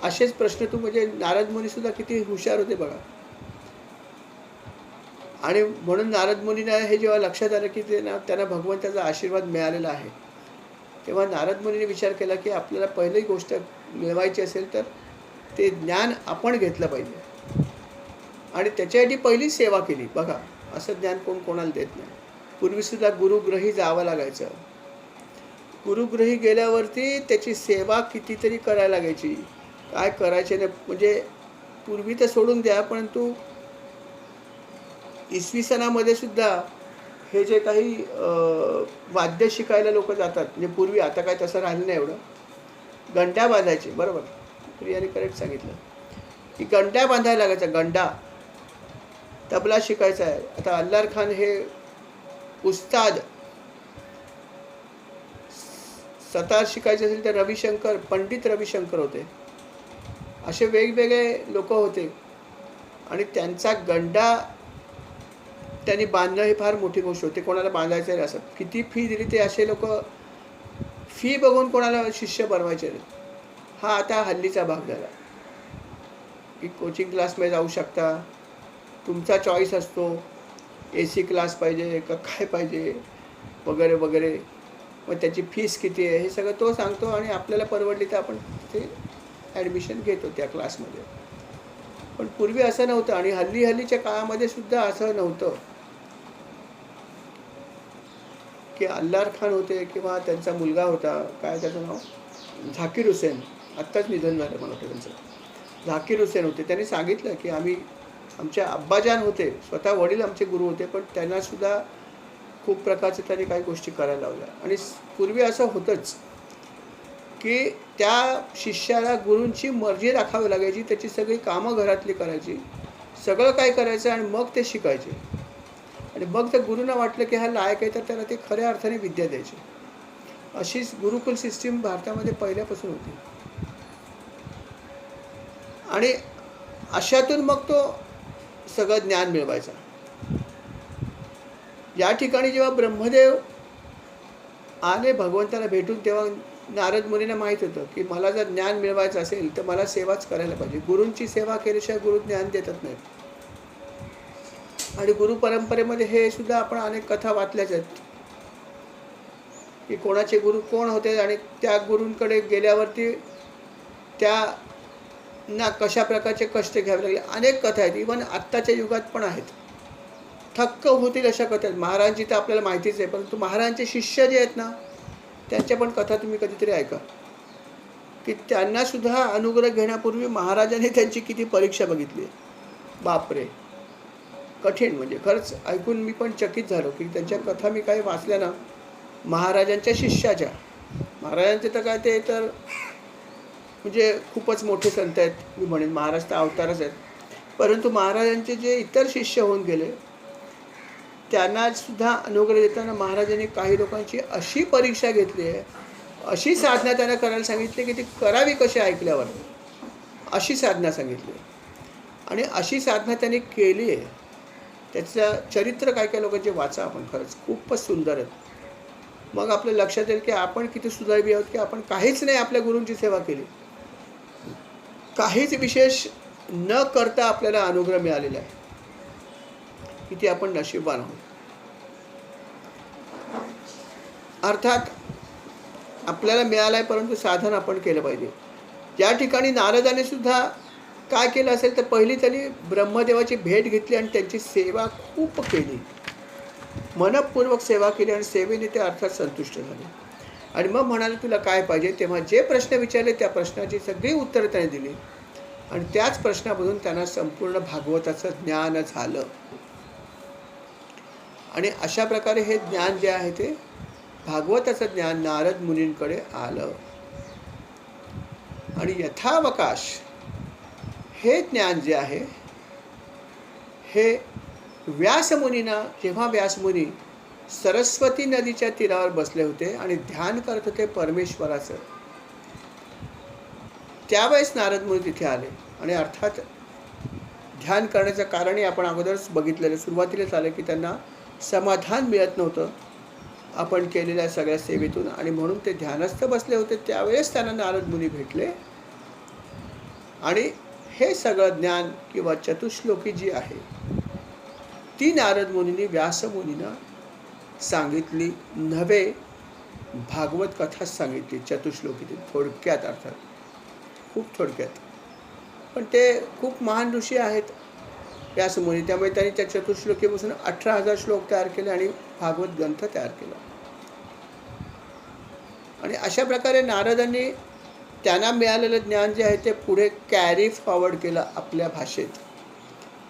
असेच प्रश्न तू, म्हणजे नारद मुनीसुद्धा किती हुशार होते बघा. आणि म्हणून नारद मुनींना हे जेव्हा लक्षात आलं की त्यांना भगवंताचा आशीर्वाद मिळालेला आहे, तेव्हा नारद मुनीने विचार केला की आपल्याला पहिली गोष्ट मिळवायची असेल तर ते ज्ञान आपण घेतलं पाहिजे आणि त्याच्यासाठी पहिली सेवा केली. बघा, असं ज्ञान कोणाला देत नाही. पूर्वीसुद्धा गुरुग्रही जावं लागायचं. गुरुग्रही गेल्यावरती त्याची सेवा कितीतरी करायला लागायची. काय करायचे नाही, म्हणजे पूर्वी तर सोडून द्या, परंतु इसवी सणामध्ये सुद्धा हे जे काही वाद्य शिकायला लोक जातात, म्हणजे पूर्वी, आता काय तसं राहिलं नाही एवढं. घंटा बांधायचे, बरोबर प्रियाने करेक्ट सांगितलं की घंटा बांधायला लागायचा. गंडा तबला शिकायचा आहे. आता अल्लार खान हे उस्ताद, सतार शिकायचे असेल तर रविशंकर, पंडित रविशंकर होते. असे वेगवेगळे लोक होते आणि त्यांचा गंडा त्यांनी बांधणं ही फार मोठी गोष्ट होती. कोणाला बांधायचं आहे असं किती फी दिली ते असे लोक फी बघून कोणाला शिष्य बनवायचे नाही. हा आता हल्लीचा भाग झाला की कोचिंग क्लासमध्ये जाऊ शकता, तुमचा चॉईस असतो, AC क्लास पाहिजे का काय पाहिजे वगैरे वगैरे. मग त्याची फीस किती आहे हे सगळं तो सांगतो आणि आपल्याला परवडली तर आपण ते ॲडमिशन घेतो त्या क्लासमध्ये. पण पूर्वी असं नव्हतं आणि हल्लीच्या काळामध्ये सुद्धा असं नव्हतं की अल्लार खान होते किंवा त्यांचा मुलगा होता, काय त्याचं नाव, झाकीर हुसेन, आत्ताच निधन झालं मला वाटतं त्यांचं. झाकीर हुसेन होते. त्यांनी सांगितलं की आमचे अब्बाजान होते, स्वतः वडील आमचे गुरु होते, पण त्यांनासुद्धा खूप प्रकारचे त्यांनी काही गोष्टी करायला लावल्या. आणि पूर्वी असं होतंच की त्या शिष्याला गुरूंची मर्जी राखावी लागायची, त्याची सगळी कामं घरातली करायची, सगळं काय करायचं आणि मग ते शिकायचे. आणि मग त्या गुरूंना वाटलं की हा लायक आहे तर त्याला ते खऱ्या अर्थाने विद्या द्यायची. अशीच गुरुकुल सिस्टीम भारतामध्ये पहिल्यापासून होती. आणि अशातून मग तो सगळं ज्ञान मिळवायचा. या ठिकाणी जेव्हा ब्रह्मदेव आले भगवंताला भेटून, तेव्हा नारद मुनींना माहीत होतं की मला जर ज्ञान मिळवायचं असेल तर मला सेवाच करायला पाहिजे. गुरूंची सेवा केल्याशिवाय गुरु ज्ञान देतात नाहीत. आणि गुरु परंपरेमध्ये हे सुद्धा आपण अनेक कथा वाचल्याच आहेत की कोणाचे गुरु कोण होते आणि त्या गुरूंकडे गेल्यावरती त्यांना कशा प्रकारचे कष्ट घ्यावे लागले. अनेक कथा आहेत, इव्हन आत्ताच्या युगात पण आहेत. थक्क होतील अशा कथा आहेत. महाराजांची तर आपल्याला माहितीच आहे, परंतु महाराजांचे शिष्य जे आहेत ना त्यांच्या पण कथा तुम्ही कधीतरी ऐका की त्यांनासुद्धा अनुग्रह घेण्यापूर्वी महाराजांनी त्यांची किती परीक्षा बघितली. बापरे, कठीण. म्हणजे खरंच ऐकून मी पण चकित झालो की त्यांच्या कथा मी काही वाचल्या ना, महाराजांच्या शिष्याच्या. महाराजांचे तर काय ते तर म्हणजे खूपच मोठे संत आहेत, मी म्हणेन महाराज तर अवतारच आहेत. परंतु महाराजांचे जे इतर शिष्य होऊन गेले त्यांना सुद्धा अनुग्रह देताना महाराजांनी काही लोकांची अशी परीक्षा घेतली आहे, अशी साधना त्यांना करायला सांगितली की ती करावी कशी ऐकल्यावर. अशी साधना सांगितली आणि अशी साधना त्यांनी केली आहे. त्याचं चरित्र काय काय लोकांचे वाचा आपण, खरंच खूपच सुंदर आहेत. मग आपल्या लक्षात येईल की आपण किती सुदैवी आहोत की आपण काहीच नाही आपल्या गुरूंची सेवा केली. काहीच विशेष न करता आपल्याला अनुग्रह मिळालेला आहे. किती आपण नशीबवान आहोत. अर्थात आपल्याला मिळालं आहे, परंतु साधन आपण केलं पाहिजे. ज्या ठिकाणी नारदाने सुद्धा काय केलं असेल तर पहिली त्यांनी ब्रह्मदेवाची भेट घेतली आणि त्यांची सेवा खूप केली, मनपूर्वक सेवा केली आणि सेवेने ते अर्थात संतुष्ट झाले. आणि मग म्हणाले तुला काय पाहिजे. तेव्हा जे प्रश्न विचारले त्या प्रश्नाची सगळी उत्तरं त्याने दिली आणि त्याच प्रश्नामधून त्यांना संपूर्ण भागवताचं ज्ञान झालं. आणि अशा प्रकारे हे ज्ञान जे आहे ते भागवताचं ज्ञान नारद मुनींकडे आलं. आणि यथावकाश हे ज्ञान जे आहे हे व्यासमुनींना, जेव्हा व्यासमुनी सरस्वती नदीच्या तीरावर बसले होते आणि ध्यान करत होते परमेश्वराचं, त्यावेळेस नारद मुनी तिथे आले. आणि अर्थात ध्यान करण्याचं कारणही आपण अगोदरच बघितलेलं, सुरुवातीलाच आलं की त्यांना समाधान मिळत नव्हतं आपण केलेल्या सगळ्या सेवेतून आणि म्हणून ते ध्यानस्थ बसले होते. त्यावेळेस त्यांना नारद मुनी भेटले आणि हे सगळं ज्ञान किंवा चतुश्लोकी जी आहे ती नारद मुनींनी व्यासमुनींना सांगितली नव्हे, भागवत कथाच सांगितली चतुश्लोकीतील, थोडक्यात, अर्थात खूप थोडक्यात. पण ते खूप महान ऋषी आहेत व्यासमुनी, त्यामुळे त्यांनी त्या चतुश्लोकीपासून 18,000 श्लोक तयार केले आणि भागवत ग्रंथ तयार केला. आणि अशा प्रकारे नारदांनी त्यांना मिळालेलं ज्ञान जे आहे ते पुढे कॅरी फॉरवर्ड केलं, आपल्या भाषेत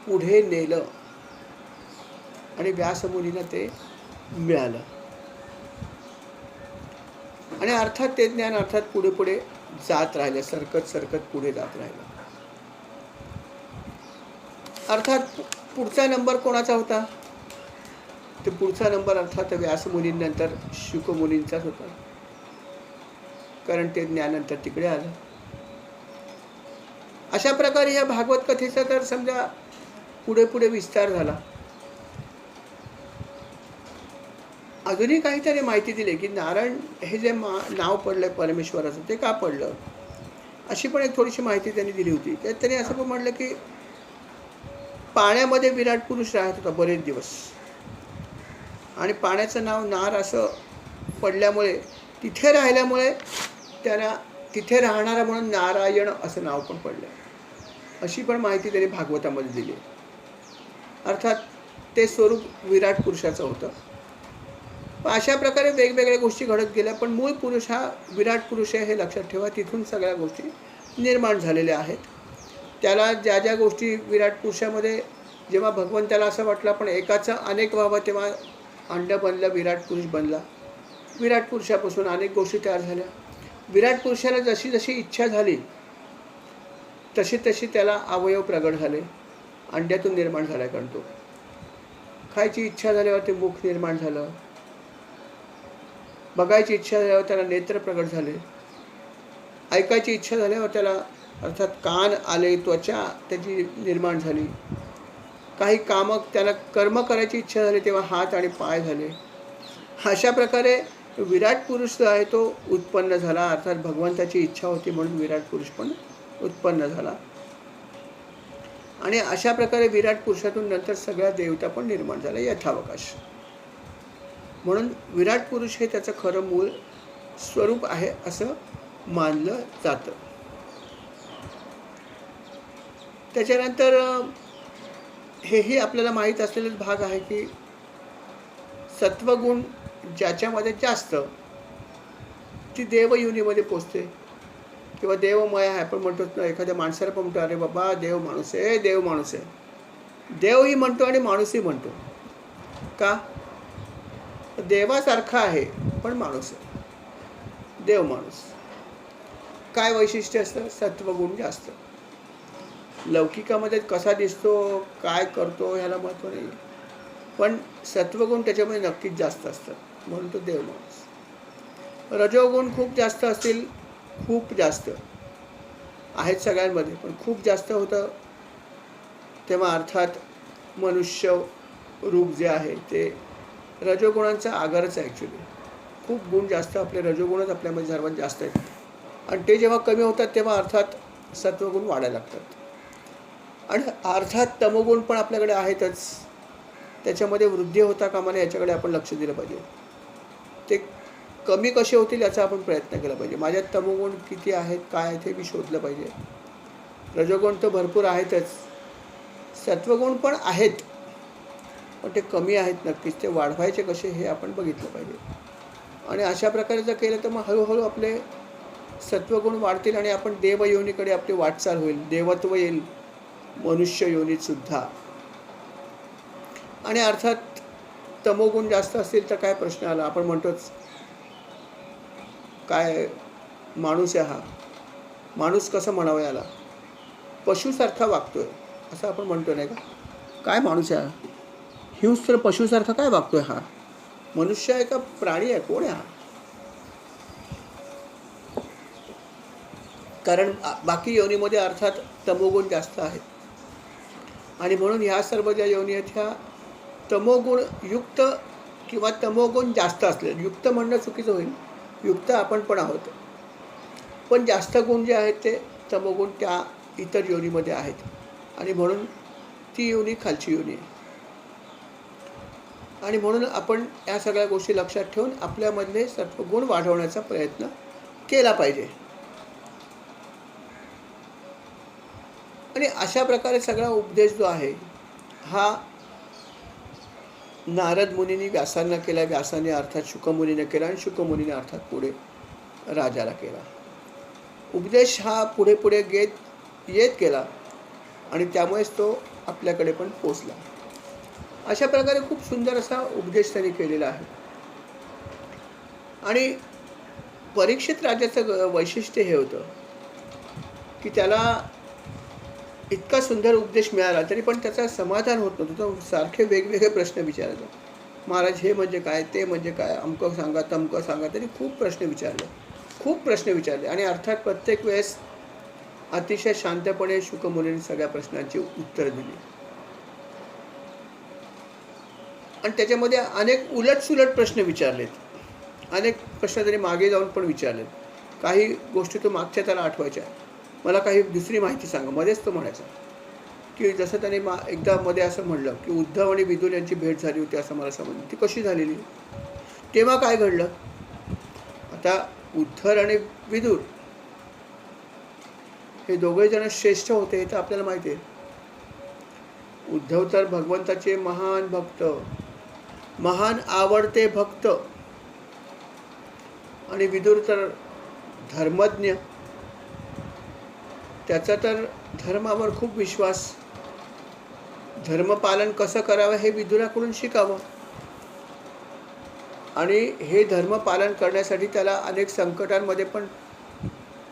पुढे नेलं आणि व्यासमुनींना ते मिळालं. आणि अर्थात ते ज्ञान अर्थात पुढे पुढे जात राहिलं, सरकत सरकत पुढे जात राहिलं. अर्थात पुढचा नंबर कोणाचा होता. ते पुढचा नंबर अर्थात व्यासमुनींनंतर शुकमुनींचाच होता, कारण ते ज्ञानानंतर तिकडे आलं. अशा प्रकारे या भागवत कथेचा तर समजा पुढे पुढे विस्तार झाला. अजूनही काहीतरी माहिती दिली की नारायण हे जे नाव पडलंय परमेश्वराचं ते का पडलं, अशी पण एक थोडीशी माहिती त्यांनी दिली होती. त्यात त्यांनी असं पण म्हटलं की पाण्यामध्ये विराट पुरुष राहत होता बरेच दिवस आणि पाण्याचं नाव नार असं पडल्यामुळे, तिथे राहिल्यामुळे त्यांना तिथे राहणारा म्हणून नारायण असं नाव पण पडलं, अशी पण माहिती त्यांनी भागवतामध्ये दिली. अर्थात ते स्वरूप विराट पुरुषाचं होतं. अशा प्रकारे वेगवेगळ्या गोष्टी घडत गेल्या, पण मूळ पुरुष हा विराट पुरुष आहे हे लक्षात ठेवा. तिथून सगळ्या गोष्टी निर्माण झालेल्या आहेत. त्याला ज्या ज्या गोष्टी विराट पुरुषामध्ये, जेव्हा भगवंताला असं वाटलं पण एकाचं अनेक व्हावं, तेव्हा अंड बनलं, विराट पुरुष बनला. विराट पुरुषापासून अनेक गोष्टी तयार झाल्या. विराट पुरुषाला जशी जशी इच्छा झाली तशी तशी त्याला अवयव प्रगट झाले, अंड्यातून निर्माण झाला. कारण तो खायची इच्छा झाल्यावर ते मुख निर्माण झालं, बघायची इच्छा झाल्यावर त्याला नेत्र प्रगट झाले, ऐकायची इच्छा झाल्यावर त्याला अर्थात कान आले, त्वचा त्याची निर्माण झाली, काही कामं त्याला कर्म करायची इच्छा झाली तेव्हा हात आणि पाय झाले. अशा प्रकारे विराट पुरुष जो आहे तो उत्पन्न झाला. अर्थात भगवंताची इच्छा होती म्हणून विराट पुरुष पण उत्पन्न झाला. आणि अशा प्रकारे विराट पुरुषातून नंतर सगळ्या देवता पण निर्माण झाल्या यथावकाश. म्हणून विराट पुरुष हे त्याचं खरं मूळ स्वरूप आहे असं मानलं जातं. त्याच्यानंतर हेही आपल्याला माहीत असलेलाच भाग आहे की सत्वगुण ज्याच्यामध्ये जास्त ती देवयोनीमध्ये पोचते किंवा देवमय आहे. आपण म्हणतो ना, एखाद्या माणसाला पण म्हणतो अरे बाबा देव माणूस आहे, देव माणूस आहे. देवही म्हणतो आणि माणूसही म्हणतो. का? देवासारखा आहे पण माणूस आहे, देव माणूस. काय वैशिष्ट्य असतं? सत्वगुण जास्त. लौकिकामध्ये कसा दिसतो, काय करतो ह्याला महत्त्व नाही, पण सत्वगुण त्याच्यामध्ये नक्कीच जास्त असतात, म्हणून तो देव माणूस. रजोगुण खूप जास्त असतील, खूप जास्त, आहेत सगळ्यांमध्ये, पण खूप जास्त होतं तेव्हा अर्थात मनुष्य रूप जे आहे ते रजोगुणांचा आगारच आहे ॲक्च्युली. खूप गुण जास्त आपले रजोगुणच आपल्यामध्ये सर्वात जास्त आहेत आणि ते जेव्हा कमी होतात तेव्हा अर्थात सत्वगुण वाढायला लागतात. आणि अर्थात तमोगुण पण आपल्याकडे आहेतच. त्याच्यामध्ये वृद्धी होता कामा नये याच्याकडे आपण लक्ष दिलं पाहिजे. ते कमी कसे होतील याचा आपण प्रयत्न केला पाहिजे. माझ्यात तमोगुण किती आहेत, काय आहेत हे मी शोधलं पाहिजे. रजोगुण तर भरपूर आहेतच. सत्वगुण पण आहेत, पण ते कमी आहेत नक्कीच. ते वाढवायचे कसे हे आपण बघितलं पाहिजे. आणि अशा प्रकारे जर केलं तर मग हळूहळू आपले सत्वगुण वाढतील आणि आपण देवयोनीकडे आपली वाटचाल होईल. देवत्व येईल मनुष्य योनीत सुद्धा. आणि अर्थात तमोगुण जास्त असतील तर काय प्रश्न आला. आपण म्हणतोच काय माणूस आहे हा. माणूस कसं म्हणावं याला, पशुसारखा वागतोय असं आपण म्हणतो नाही का. काय माणूस आहे हा, हिंस्त्र पशुसारखा काय वागतोय हा. मनुष्य आहे का प्राणी आहे, कोण आहे हा. कारण बाकी योनीमध्ये अर्थात तमोगुण जास्त आहेत आणि म्हणून ह्या सर्व ज्या योनी आहेत ह्या तमोगुण युक्त किंवा तमोगुण जास्त असले. युक्त म्हणणं चुकीचं होईल, युक्त आपण पण आहोत, पण जास्त गुण जे आहेत ते तमोगुण त्या इतर योनीमध्ये आहेत आणि म्हणून ती योनी खालची योनी आहे. आणि म्हणून आपण या सगळ्या गोष्टी लक्षात ठेवून आपल्यामधले सत्वगुण वाढवण्याचा प्रयत्न केला पाहिजे. आणि अशा प्रकारे सगळा उपदेश जो आहे हा नारद मुनींनी व्यासांना केला, व्यासाने अर्थात शुकमुनीने केला आणि शुकमुनीने अर्थात पुढे राजाला केला. उपदेश हा पुढे पुढे येत गेला आणि त्यामुळेच तो आपल्याकडे पण पोचला. अशा प्रकारे खूप सुंदर असा उपदेश त्यांनी केलेला आहे. आणि परीक्षित राजाचं वैशिष्ट्य हे होतं की त्याला इतका सुंदर उपदेश मिळाला तरी पण त्याचं समाधान होत नव्हतं. तो सारखे वेगवेगळे प्रश्न विचारायचा. महाराज हे म्हणजे काय, ते म्हणजे काय, अमकं सांगा तमकं सांगा. तरी खूप प्रश्न विचारले आणि अर्थात प्रत्येक वेळेस अतिशय शांतपणे शुकमुनीने सगळ्या प्रश्नांची उत्तरं दिली. आणि त्याच्यामध्ये अनेक उलटसुलट प्रश्न विचारलेत. अनेक प्रश्न त्यांनी मागे जाऊन पण विचारलेत. काही गोष्टी तो मागच्या त्याला आठवायच्या. मला काही दुसरी माहिती सांगा. मध्येच तो म्हणायचा की जसं त्याने एकदा मध्ये असं म्हणलं की उद्धव आणि विदुर यांची भेट झाली होती असं मला समजलं. ती कशी झालेली, तेव्हा काय घडलं. आता उद्धव आणि विदुर हे दोघे जण श्रेष्ठ होते हे तर आपल्याला माहिती आहे. उद्धव तर भगवंताचे महान भक्त, महान आवडते भक्त आणि विदुर तर धर्मज्ञ. त्याचा तर धर्मावर खूप विश्वास. धर्मपालन कसं करावं हे विदुराकडून शिकावं आणि हे धर्मपालन करण्यासाठी त्याला अनेक संकटांमध्ये पण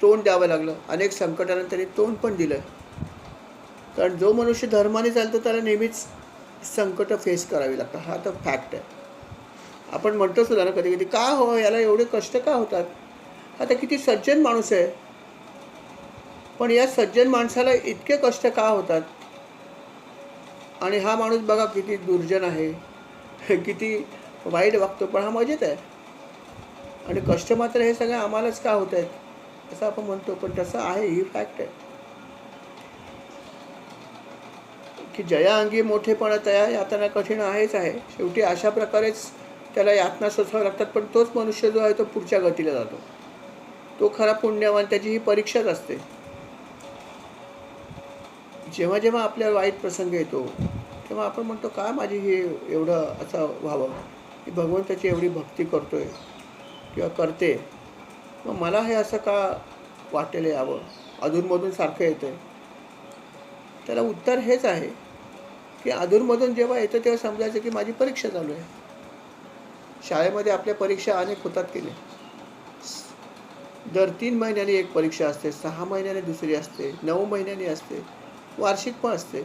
तोंड द्यावं लागलं. अनेक संकटांना त्यांनी तोंड पण दिलं. कारण जो मनुष्य धर्माने चालतो त्याला नेहमीच संकट फेस करावी लागतात. हा तर फॅक्ट आहे. आपण म्हणतो सुद्धा ना कधी कधी, का हो याला एवढे कष्ट का होतात. आता किती सज्जन माणूस आहे, पण या सज्जन माणसाला इतके कष्ट का होतात. आणि हा माणूस बघा किती दुर्जन आहे, किती वाईट वागतो, पण हा मजेत आहे. आणि कष्ट मात्र हे सगळे आम्हालाच का होत आहेत असं आपण म्हणतो. पण तसं आहे, ही फॅक्ट आहे की जया अंगी मोठेपणा तया यातना कठीण आहेच आहे. शेवटी अशा प्रकारेच त्याला यातना सोसाव्या लागतात. पण तोच मनुष्य जो आहे तो पुढच्या गतीला जातो. तो खरा पुण्यवान. त्याची ही परीक्षाच असते. जेव्हा जेव्हा आपल्या वाईट प्रसंग येतो तेव्हा आपण म्हणतो काय माझी हे एवढं असं व्हावं, की भगवंताची एवढी भक्ती करतोय किंवा करते, मग मला हे असं का वाटेल यावं, अधूनमधून सारखं येतं. त्याला उत्तर हेच आहे की अधूनमधून जेव्हा येतं तेव्हा समजायचं की माझी परीक्षा चालू आहे. शाळेमध्ये आपल्या परीक्षा अनेक होतात की नाही. दर 3 महिन्यांनी एक परीक्षा असते, 6 महिन्याने दुसरी असते, 9 महिन्यांनी असते, वार्षिक पण असते,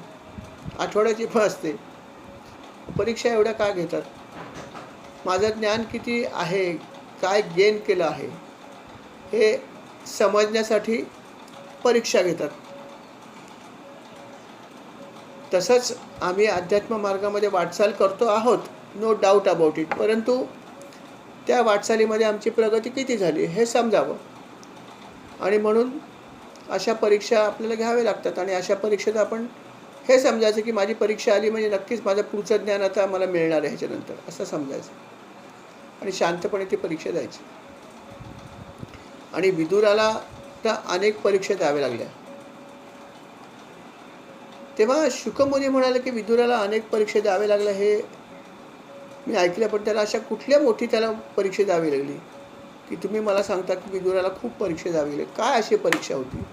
आठवड्याची पण असते. परीक्षा एवढ्या का घेतात. माझं ज्ञान किती आहे, काय गेन केलं आहे हे समजण्यासाठी परीक्षा घेतात. तसंच आम्ही अध्यात्म मार्गामध्ये वाटचाल करतो आहोत, नो डाऊट अबाउट इट. परंतु त्या वाटचालीमध्ये आमची प्रगती किती झाली हे समजावं. आणि म्हणून अशा परीक्षा आपल्याला घ्याव्या लागतात. आणि अशा परीक्षेत आपण हे समजायचं की माझी परीक्षा आली म्हणजे नक्कीच माझं पुढचं ज्ञान आता मला मिळणार आहे ह्याच्यानंतर, असं समजायचं. आणि शांतपणे ती परीक्षा द्यायची. आणि विदुराला तर अनेक परीक्षा द्याव्या लागल्या. तेव्हा शुकमुनी म्हणाले की विदुराला अनेक परीक्षा द्याव्या लागल्या हे मी ऐकलं. पण त्याला अशा कुठल्या मोठी त्याला परीक्षा द्यावी लागली की तुम्ही मला सांगता की विदुराला खूप परीक्षा द्यावी लागली? काय अशी परीक्षा होती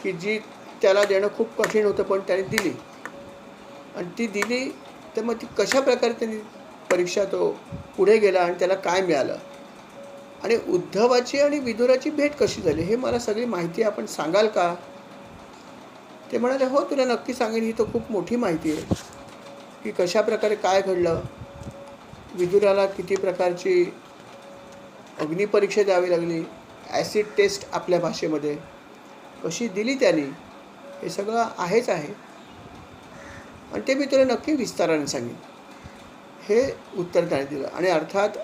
की जी त्याला देणं खूप कठीण होतं पण त्याने दिली? आणि ती दिली तर मग ती कशा प्रकारे त्यांनी परीक्षा तो पुढे गेला आणि त्याला काय मिळालं? आणि उद्धवाची आणि विदुराची भेट कशी झाली हे मला सगळी माहिती आपण सांगाल का? ते म्हणाले, हो तुला नक्की सांगेन. ही तर खूप मोठी माहिती आहे की कशा प्रकारे काय घडलं, विदुराला किती प्रकारची अग्निपरीक्षा द्यावी लागली, ॲसिड टेस्ट आपल्या भाषेमध्ये कशी दिली त्यांनी, हे सगळं आहेच आहे. आणि ते मी तुला नक्की विस्ताराने सांगेन. हे उत्तर त्याने दिलं. आणि अर्थात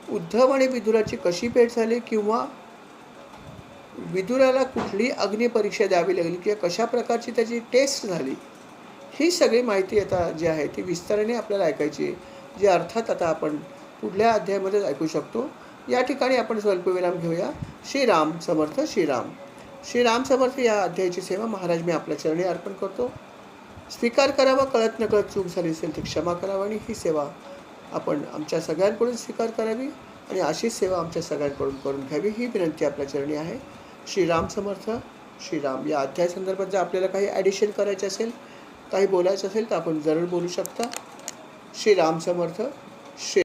उद्धव आणि विदुराची कशी भेट झाली किंवा विदुराला कुठली अग्निपरीक्षा द्यावी लागली किंवा कशा प्रकारची त्याची टेस्ट झाली, ही सगळी माहिती आता जी आहे ती विस्ताराने आपल्याला ऐकायची आहे, जी अर्थात आता आपण पुढल्या अध्यायामध्येच ऐकू शकतो. या ठिकाणी आपण स्वल्पविराम घेऊया. श्रीराम समर्थ. श्रीराम. श्रीराम समर्थ. या अध्यायाची सेवा महाराज मी आपल्या चरणी अर्पण करतो. स्वीकार करावा. कळत नकळत चूक झाली असेल तर क्षमा करावा. आणि ही सेवा आपण आमच्या सगळ्यांकडून स्वीकार करावी आणि अशीच सेवा आमच्या सगळ्यांकडून करून घ्यावी, ही विनंती आपल्या चरणी आहे. श्रीराम समर्थ. श्रीराम. या अध्यायासंदर्भात जर आपल्याला काही ॲडिशन करायचे असेल, काही बोलायचं असेल तर आपण जरूर बोलू शकता. श्रीराम समर्थ. श्री